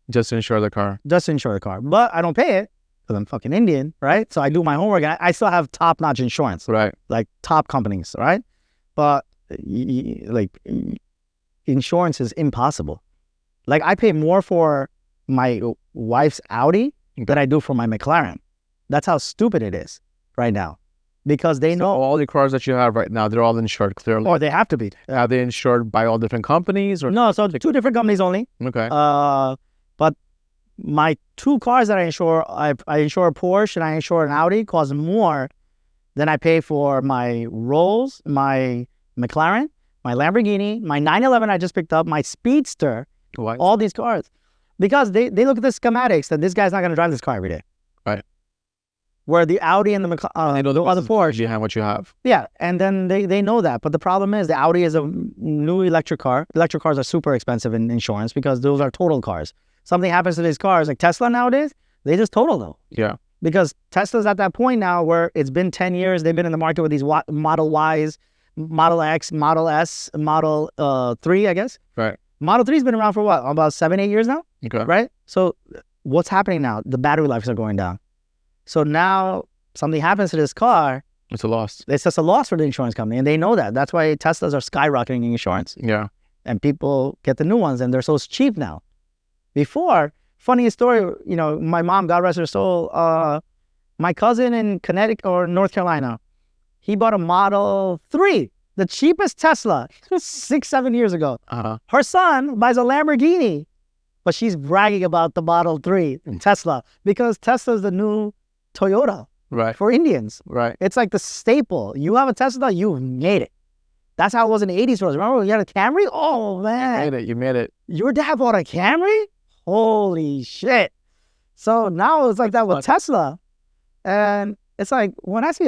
Just to insure the car. Just to insure the car. But I don't pay it because I'm fucking Indian, right? So I do my homework. And I still have top-notch insurance. Right. Like top companies, right? But insurance is impossible. Like, I pay more for my wife's Audi than I do for my McLaren. That's how stupid it is right now. Because they know all the cars that you have right now, they're all insured clearly. Or they have to be. Are they insured by all different companies? Or no, so 2 different companies only. Okay. But my 2 cars that I insure, I insure a Porsche and I insure an Audi, cost more than I pay for my Rolls, my McLaren, my Lamborghini, my 911 I just picked up, my Speedster. Why? All these cars. Because they look at the schematics that this guy's not going to drive this car every day. Right. Where the Audi and the Porsche. You have what you have. Yeah, and then they know that. But the problem is the Audi is a new electric car. Electric cars are super expensive in insurance because those are total cars. Something happens to these cars, like Tesla nowadays, they just total them. Yeah. Because Tesla's at that point now where it's been 10 years. They've been in the market with these Model Ys, Model X, Model S, Model 3, I guess. Right. Model 3's been around for what? About 7-8 years now? Okay. Right? So what's happening now? The battery lives are going down. So now something happens to this car. It's a loss. It's just a loss for the insurance company. And they know that. That's why Teslas are skyrocketing in insurance. Yeah. And people get the new ones and they're so cheap now. Before, funniest story, my mom, God rest her soul, my cousin in Connecticut or North Carolina, he bought a Model 3, the cheapest Tesla, 6-7 years ago. Uh-huh. Her son buys a Lamborghini, but she's bragging about the Model 3 Tesla because Tesla's the new Toyota for Indians. Right. It's like the staple. You have a Tesla, you've made it. That's how it was in the 80s. Remember when you had a Camry? Oh, man. You made it. Your dad bought a Camry? Holy shit. So now it's like that with Tesla. And it's like, when I see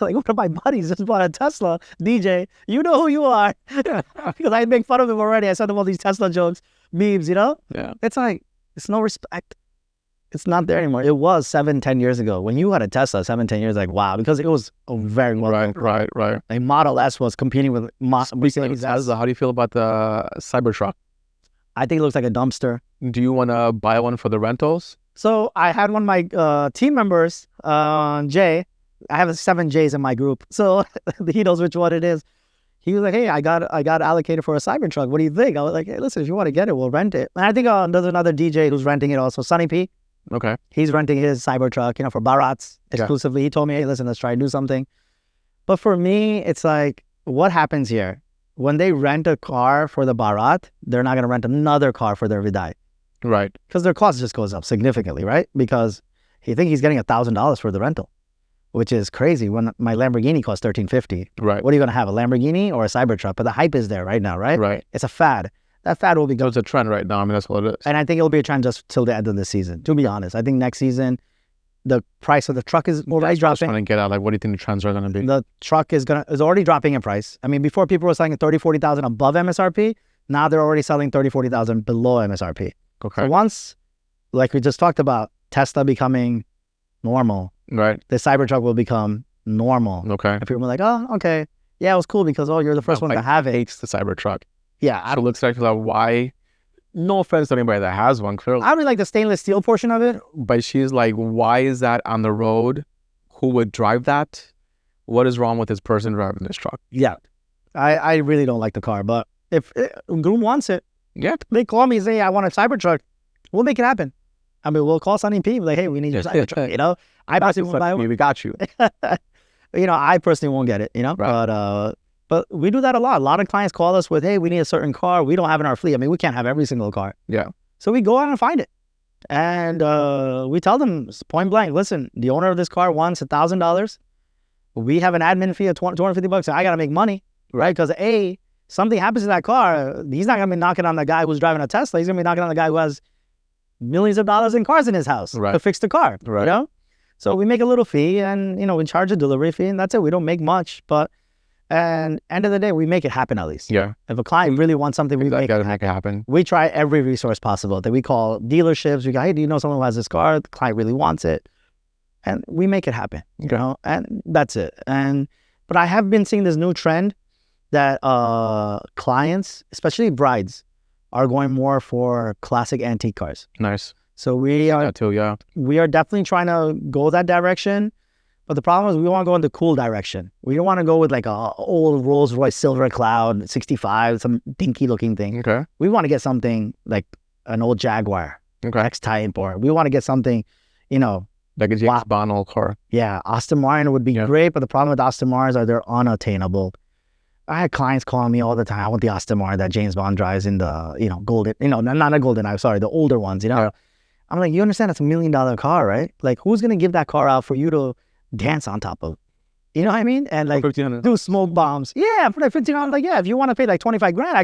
like one of my buddies just bought a Tesla, DJ, you know who you are. Because I make fun of him already. I sent him all these Tesla jokes, memes, Yeah. It's like, it's no respect. It's not there anymore. It was 7-10 years ago. When you had a Tesla 7-10 years, like, wow, because it was a very well. Right. A Model S was competing with Mercedes. How do you feel about the Cybertruck? I think it looks like a dumpster. Do you want to buy one for the rentals? So I had one of my team members, Jay. I have 7 J's in my group, so he knows which one it is. He was like, hey, I got allocated for a Cybertruck. What do you think? I was like, hey, listen, if you want to get it, we'll rent it. And I think there's another DJ who's renting it also, Sonny P. Okay. He's renting his Cybertruck, for Bharat's exclusively. Yeah. He told me, hey, listen, let's try and do something. But for me, it's like, what happens here? When they rent a car for the Bharat, they're not going to rent another car for their Vidai. Right. Because their cost just goes up significantly, right? Because he think he's getting $1,000 for the rental, which is crazy when my Lamborghini costs $1,350. Right. What are you going to have, a Lamborghini or a Cybertruck? But the hype is there right now, right? Right. It's a fad. That fad will be It's a trend right now. I mean, that's what it is. and I think it'll be a trend just till the end of the season, to be honest. I think next season, the price of the truck is already dropping. Trying to get out, like, what do you think the trends are going to be? The truck is already dropping in price. I mean, before people were selling at 30, 40,000 above MSRP. Now they're already selling 30, 40,000 below MSRP. Okay. So once, like we just talked about, Tesla becoming normal, Right. the Cybertruck will become normal. Okay. And people are like, oh, okay. Yeah, it was cool because, oh, you're the first one to have it. Hates the Cybertruck. Yeah. So it looks like why, no offense to anybody that has one, clearly. I don't like the stainless steel portion of it. But she's like, why is that on the road? Who would drive that? What is wrong with this person driving this truck? Yeah. I really don't like the car, but if Groom wants it, Yeah. they call me and say, I want a Cybertruck, we'll make it happen. I mean, we'll call Sunny P, like, hey, we need your Cybertruck, you know? I personally won't buy one. We got you. You know, I personally won't get it, you know? Right. But we do that a lot. A lot of clients call us with, hey, we need a certain car. We don't have in our fleet. I mean, we can't have every single car. Yeah. So we go out and find it. And we tell them point blank, listen, the owner of this car wants $1,000. We have an admin fee of $250. I got to make money, right? Because something happens to that car, he's not going to be knocking on the guy who's driving a Tesla. He's going to be knocking on the guy who has millions of dollars in cars in his house to fix the car, Right. you know? So we make a little fee and, you know, we charge a delivery fee and that's it. We don't make much, but and end of the day, we make it happen at least. Yeah. If a client really wants something, we Gotta make it happen. We try every resource possible that we call dealerships. We go, hey, do you know someone who has this car? The client really wants it. And we make it happen, you know, and that's it. But I have been seeing this new trend that clients, especially brides, are going more for classic antique cars. Nice. So we are That too, yeah. we are definitely trying to go that direction. But the problem is we want to go in the cool direction. We don't want to go with like a old Rolls Royce Silver Cloud 65, some dinky looking thing. Okay. We want to get something like an old Jaguar, X-Type, or we want to get something, you know. Like a James Bond old car. Yeah, Aston Martin would be great, but the problem with Aston Martins are they're unattainable. I had clients calling me all the time. I want the Aston Martin that James Bond drives in the, you know, golden, you know, not a golden, I'm sorry, the older ones, you know. Yeah. I'm like, you understand it's $1 million car, right? Like, who's going to give that car out for you to dance on top of? You know what I mean? And like do smoke bombs. Yeah, for like $1,500. Like, yeah, if you want to pay like 25 grand, I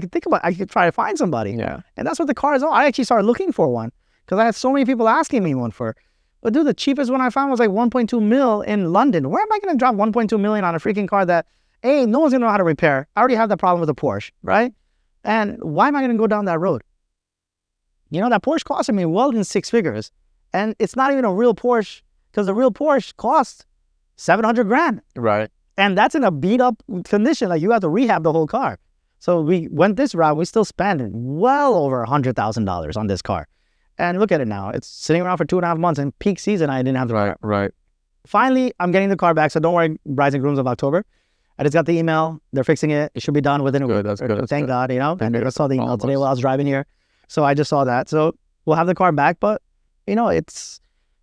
could try to find somebody. Yeah. And that's what the car is all. I actually started looking for one because I had so many people asking me one for. But dude, the cheapest one I found was like 1.2 mil in London. Where am I going to drop 1.2 million on a freaking car that, no one's going to know how to repair? I already have that problem with the Porsche, right? And why am I going to go down that road? You know, that Porsche costed me well in 6 figures. And it's not even a real Porsche because the real Porsche costs 700 grand. Right. And that's in a beat up condition. Like, you have to rehab the whole car. So we went this route. We still spent well over $100,000 on this car. And look at it now. It's sitting around for 2.5 months. In peak season, I didn't have the car. Right. Finally, I'm getting the car back. So don't worry, brides and grooms of October. I just got the email. They're fixing it. It should be done within a week. That's good. Thank God, you know. And I saw the email today while I was driving here. So I just saw that. So we'll have the car back. But, you know,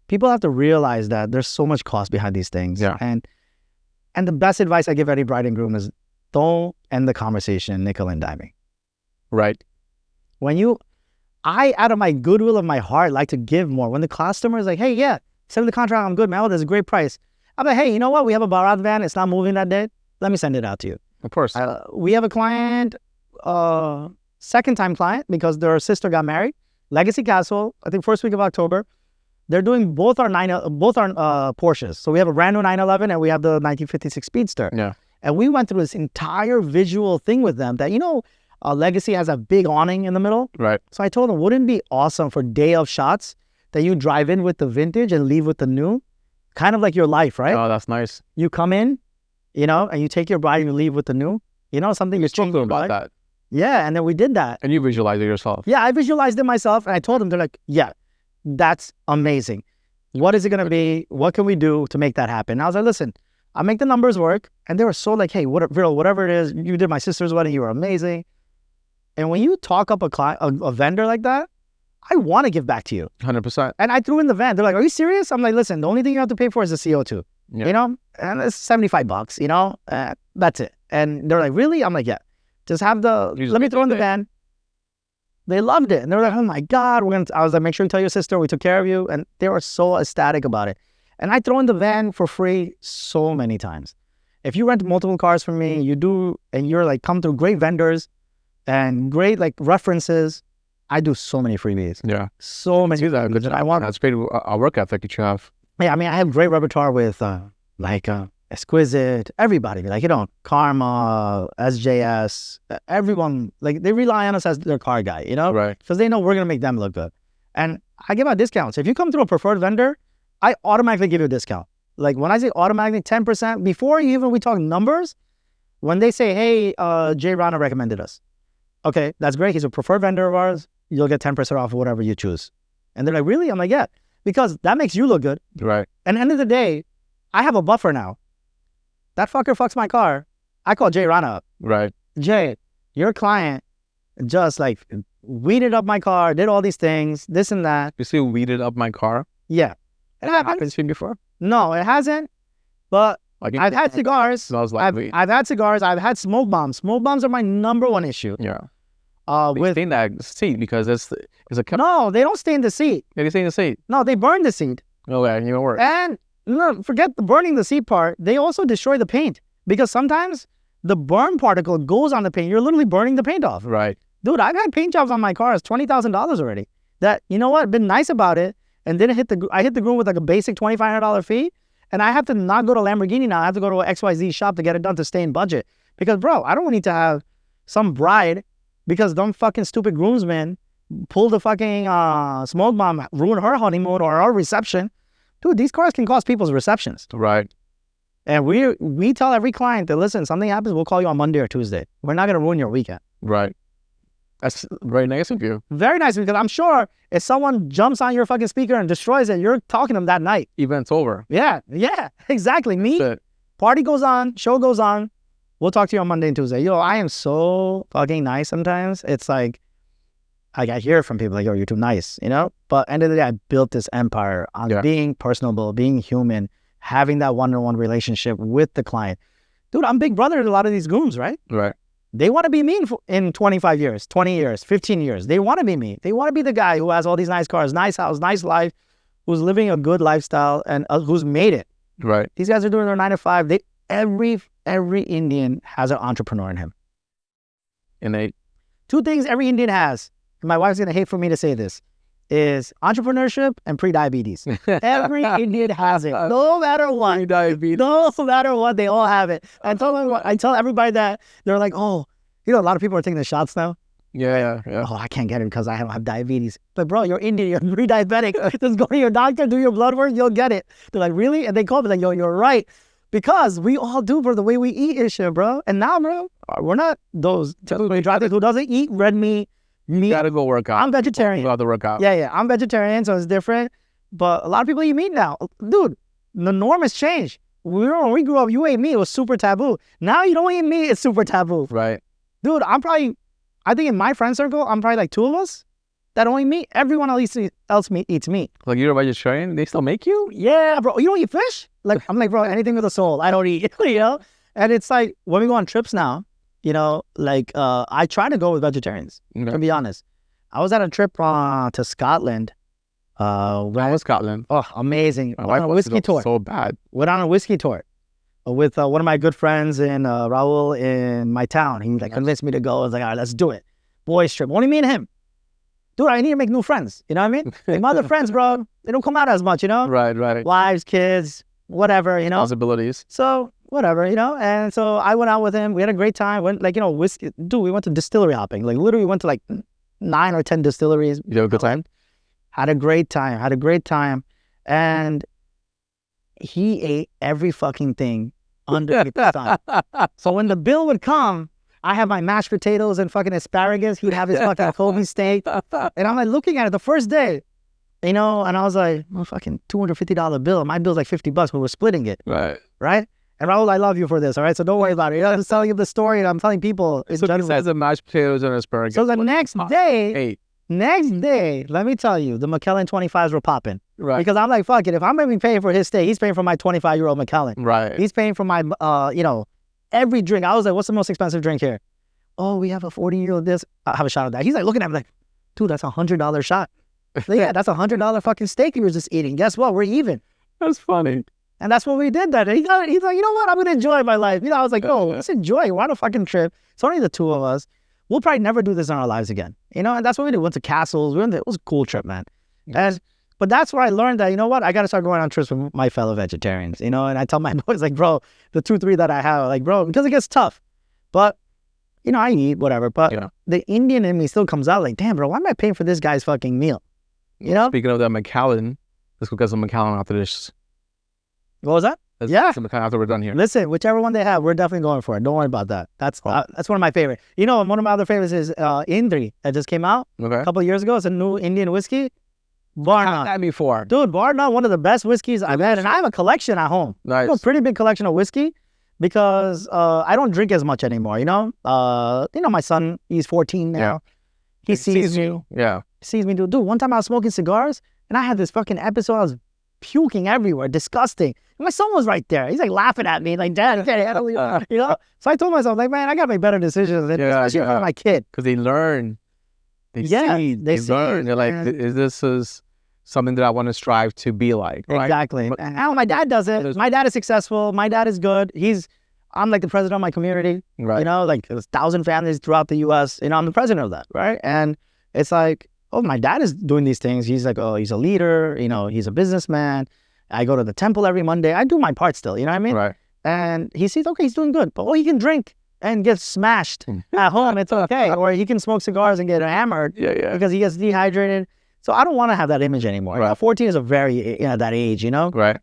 people have to realize that there's so much cost behind these things. Yeah. And the best advice I give any bride and groom is don't end the conversation nickel and diming. Right. I, out of my goodwill of my heart, like to give more. When the customer is like, hey, yeah, send me the contract, I'm good, man. Oh, there's a great price. I'm like, hey, you know what? We have a Bharat van. It's not moving that day. Let me send it out to you. Of course. We have a client, second-time client, because their sister got married. Legacy Castle, I think first week of October. They're doing both our Porsches. So we have a brand new 911 and we have the 1956 Speedster. Yeah. And we went through this entire visual thing with them that, you know, Legacy has a big awning in the middle. Right. So I told them, wouldn't it be awesome for day of shots that you drive in with the vintage and leave with the new? Kind of like your life, right? Oh, that's nice. You come in, you know, and you take your bride and you leave with the new. You know, something you're talking about that. Yeah, and then we did that. And you visualized it yourself. Yeah, I visualized it myself, and I told them, they're like, yeah, that's amazing. What is it going to be? What can we do to make that happen? And I was like, listen, I'll make the numbers work. And they were so like, hey, Viral, whatever it is, you did my sister's wedding, you were amazing. And when you talk up a vendor like that, I want to give back to you. 100%. And I threw in the van. They're like, are you serious? I'm like, listen, the only thing you have to pay for is the CO2. Yeah. You know? And it's $75, you know? That's it. And they're like, really? I'm like, yeah. Just have let me throw in the van. They loved it. And they were like, oh my God, I was like, make sure you tell your sister we took care of you. And they were so ecstatic about it. And I throw in the van for free so many times. If you rent multiple cars from me, and you're like, come through great vendors and great like references, I do so many freebies. Yeah. So many. See that? That's great work ethic that you have. Yeah, I mean, I have great repertoire with Exquisite, everybody, like, Karma, SJS, everyone, like, they rely on us as their car guy, Right. Because they know we're going to make them look good. And I give out discounts. If you come through a preferred vendor, I automatically give you a discount. Like, when I say automatically 10%, before even we talk numbers, when they say, hey, Jay Rana recommended us. Okay, that's great. He's a preferred vendor of ours. You'll get 10% off whatever you choose. And they're like, really? I'm like, yeah, because that makes you look good. Right. And at the end of the day, I have a buffer now. That fucker fucks my car. I call Jay Rana up. Right. Jay, your client just like weeded up my car, did all these things, this and that. You see, weeded up my car? Yeah. It happened to you before? No, it hasn't. But I've had cigars. Smells like weed. I've had cigars. I've had smoke bombs. Smoke bombs are my number one issue. Yeah. They stain that seat because it's a No, they don't stain the seat. Yeah, they stain the seat. No, they burn the seat. No way, even worse. And no, forget the burning the seat part. They also destroy the paint because sometimes the burn particle goes on the paint. You're literally burning the paint off. Right. Dude, I've had paint jobs on my cars, $20,000 already. That, you know what, been nice about it. And then I hit the groom with like a basic $2,500 fee. And I have to not go to Lamborghini now. I have to go to an XYZ shop to get it done to stay in budget. Because, bro, I don't need to have some bride because them fucking stupid groomsmen pull the fucking smoke bomb, ruin her honeymoon or our reception. Dude, these cars can cost people's receptions. Right. And we tell every client that, listen, something happens, we'll call you on Monday or Tuesday. We're not going to ruin your weekend. Right. That's very nice of you. Very nice, because I'm sure if someone jumps on your fucking speaker and destroys it, you're talking to them that night. Event's over. Yeah, exactly. Party goes on, show goes on. We'll talk to you on Monday and Tuesday. I am so fucking nice sometimes. It's like I hear from people like, yo, you're too nice, But end of the day, I built this empire on being personable, being human, having that one-on-one relationship with the client. Dude, I'm big brother to a lot of these grooms, right? Right. They want to be me in 25 years, 20 years, 15 years. They want to be me. They want to be the guy who has all these nice cars, nice house, nice life, who's living a good lifestyle and who's made it. Right. These guys are doing their 9 to 5. Every Indian has an entrepreneur in him. Innate. 2 things every Indian has. My wife's going to hate for me to say this, is entrepreneurship and pre-diabetes. Every Indian has it. No matter what. Pre-diabetes. No matter what, they all have it. I tell everybody that. They're like, oh, a lot of people are taking the shots now. Yeah. Oh, I can't get it because I don't have diabetes. But bro, you're Indian, you're pre-diabetic. Just go to your doctor, do your blood work, you'll get it. They're like, really? And they call me like, yo, you're right. Because we all do, bro, the way we eat and shit, bro. And now, bro, we're not those drivers who doesn't eat red meat. You gotta go work out. I'm vegetarian. You gotta work out. Yeah. I'm vegetarian, so it's different. But a lot of people eat meat now. Dude, the norm has changed. When we grew up, you ate meat, it was super taboo. Now you don't eat meat, it's super taboo. Right. Dude, I think in my friend circle, I'm probably like 2 of us that don't eat meat. Everyone else eats meat. Like, you're a vegetarian? They still make you? Yeah, bro. You don't eat fish? Like, I'm like, bro, anything with a soul, I don't eat, And it's like, when we go on trips now, I try to go with vegetarians, to be honest. I was at a trip to Scotland. When was Scotland? Oh, amazing. My Went on a whiskey tour. So bad. Went on a whiskey tour with one of my good friends in Raul in my town. He convinced me to go. I was like, all right, let's do it. Boys trip. Only me and him. Dude, I need to make new friends. You know what I mean? Like, my other friends, bro, they don't come out as much, Right. Wives, kids, whatever, Possibilities. So, whatever, And so I went out with him. We had a great time. Went, whiskey. Dude, we went to distillery hopping. Like, literally, we went to 9 or 10 distilleries. You have a good time? Had a great time. And he ate every fucking thing under the sun. So when the bill would come, I have my mashed potatoes and fucking asparagus. He'd have his fucking Kobe steak. And I'm like looking at it the first day, and I was like, well, fucking $250 bill. My bill's like $50, but we're splitting it. Right? And Raul, I love you for this, all right? So don't worry about it. I'm telling you the story, and I'm telling people. So besides the mashed potatoes and asparagus. So the next day, let me tell you, the McKellen 25s were popping. Right. Because I'm like, fuck it. If I'm going to be paying for his stay, he's paying for my 25-year-old McKellen. Right. He's paying for my, every drink. I was like, what's the most expensive drink here? Oh, we have a 40-year-old this. I'll have a shot of that. He's like looking at me like, dude, that's $100 shot. Like, yeah, that's $100 fucking steak you were just eating. Guess what? We're even. That's funny. And that's what we did that day. He's like, you know what? I'm going to enjoy my life. You know, I was like, oh, let's enjoy. We're on a fucking trip. It's only the two of us. We'll probably never do this in our lives again. You know, and that's what we did. Went to castles. It was a cool trip, man. But that's where I learned that, you know what? I got to start going on trips with my fellow vegetarians, you know? And I tell my boys, like, bro, the 2-3 that I have, like, bro, because it gets tough. But, you know, I eat, whatever. But the Indian in me still comes out like, damn, bro, why am I paying for this guy's fucking meal? You know? Speaking of that McAllen, let's go get some McAllen after this. What was that? Let's get some McAllen after we're done here. Listen, whichever one they have, we're definitely going for it. Don't worry about that. That's one of my favorite. You know, one of my other favorites is Indri that just came out a couple of years ago. It's a new Indian whiskey. Bar I've had that before. Dude, Bar None, one of the best whiskeys I've had. And I have a collection at home. Nice. I have a pretty big collection of whiskey because I don't drink as much anymore, you know? My son, he's 14 now. Yeah. He sees you. Yeah. Sees me do. Dude, one time I was smoking cigars and I had this fucking episode. I was puking everywhere, disgusting. And my son was right there. He's like laughing at me, like, Dad, you know? So I told myself, like, man, I got to make better decisions, especially for my kid. Because they learn. They see. They learn. They're like, this is something that I want to strive to be like. Right? Exactly. And how my dad does it. My dad is successful. My dad is good. I'm like the president of my community. Right. You know, like there's 1,000 families throughout the U.S. You know, I'm the president of that. Right. And it's like, oh, my dad is doing these things. He's like, oh, he's a leader. You know, he's a businessman. I go to the temple every Monday. I do my part still. You know what I mean? Right. And he sees, okay, he's doing good. But he can drink and get smashed at home. It's okay. Or he can smoke cigars and get hammered because he gets dehydrated. So I don't want to have that image anymore. Right. 14 is a very, that age, you know? Right.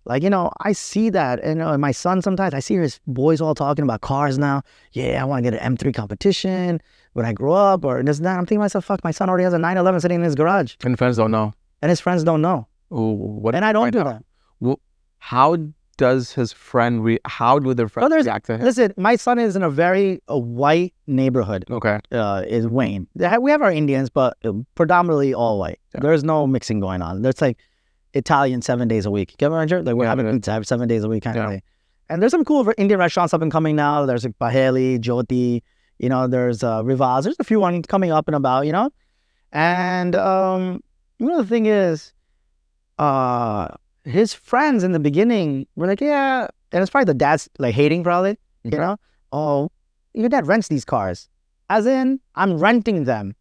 Like, you know, I see that. And my son sometimes, I see his boys all talking about cars now. Yeah, I want to get an M3 competition when I grow up or this and that. I'm thinking to myself, fuck, my son already has a 911 sitting in his garage. And friends don't know. And his friends don't know. Ooh, and I don't do that. Well, how does his friend, how do their friends react to him? Listen, my son is in a very white neighborhood. Okay. Is Wayne. We have our Indians, but predominantly all white. Yeah. There's no mixing going on. There's like Italian 7 days a week. You ever heard? Like we're having to have 7 days a week kind of thing. And there's some cool Indian restaurants up and coming now. There's like Paheli, Jyoti, you know, there's Rivaz. There's a few ones coming up and about, you know. And the thing is, his friends in the beginning were like, yeah, and it's probably the dad's like hating probably, you know, oh, your dad rents these cars. As in, I'm renting them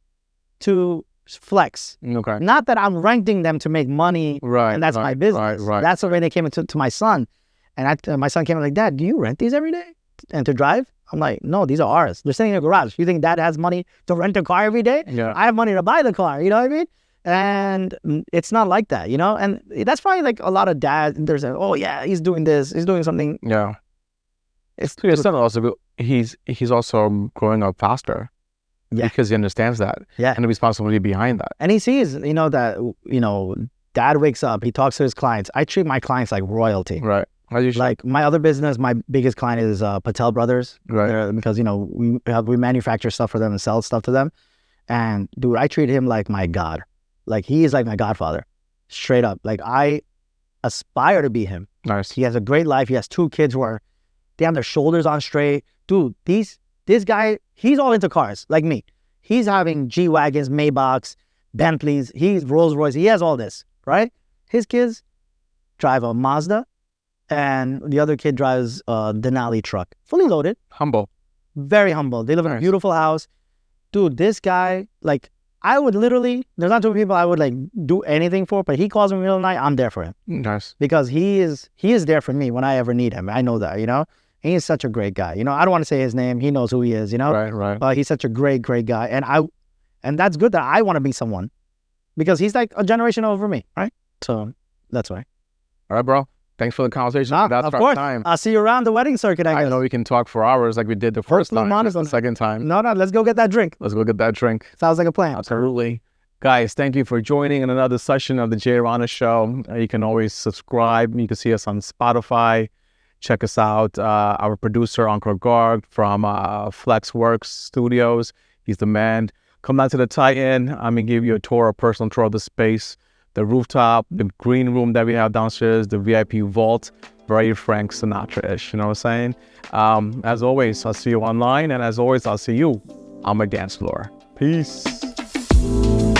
to flex. Okay. Not that I'm renting them to make money and that's my business. Right. That's the way they came into my son. And my son came in like, Dad, do you rent these every day and to drive? I'm like, no, these are ours. They're sitting in a garage. You think Dad has money to rent a car every day? Yeah. I have money to buy the car. You know what I mean? And it's not like that, you know? And that's probably like a lot of dads, there's like, oh yeah, he's doing this, he's doing something. Yeah. It's your son also, he's also growing up faster. Yeah. Because he understands that. Yeah. And the responsibility behind that. And he sees, you know, that, you know, Dad wakes up, he talks to his clients. I treat my clients like royalty. Right. Like my other business, my biggest client is Patel Brothers. Right. Because, you know, we manufacture stuff for them and sell stuff to them. And dude, I treat him like my God. Like he is like my godfather, straight up. Like I aspire to be him. Nice. He has a great life. He has 2 kids who are, they have their shoulders on straight. Dude, this guy, he's all into cars like me. He's having G-Wagons, Maybachs, Bentleys. He's Rolls Royce. He has all this, right? His kids drive a Mazda and the other kid drives a Denali truck, fully loaded. Humble. Very humble. They live in a beautiful house. Dude, this guy, like, I would literally, there's not 2 people I would like do anything for, but he calls me in the middle of the night, I'm there for him. Nice. Because he is there for me when I ever need him. I know that, you know? And he's such a great guy. You know, I don't want to say his name. He knows who he is, you know? Right. But he's such a great, great guy. And that's good that I want to be someone because he's like a generation over me, right? So that's why. All right, bro. Thanks for the conversation. That's of course. Time. I'll see you around the wedding circuit. I know we can talk for hours like we did the first time. The second time. No, let's go get that drink. Let's go get that drink. Sounds like a plan. Absolutely. Guys, thank you for joining in another session of the Jay Rana Show. You can always subscribe. You can see us on Spotify. Check us out. Our producer, Uncle Garg from Flexworks Studios. He's the man. Come down to the Titan. I'm going to give you a personal tour of the space. The rooftop, the green room that we have downstairs, the VIP vault, very Frank Sinatra-ish, you know what I'm saying? As always, I'll see you online, and as always, I'll see you on my dance floor. Peace. you.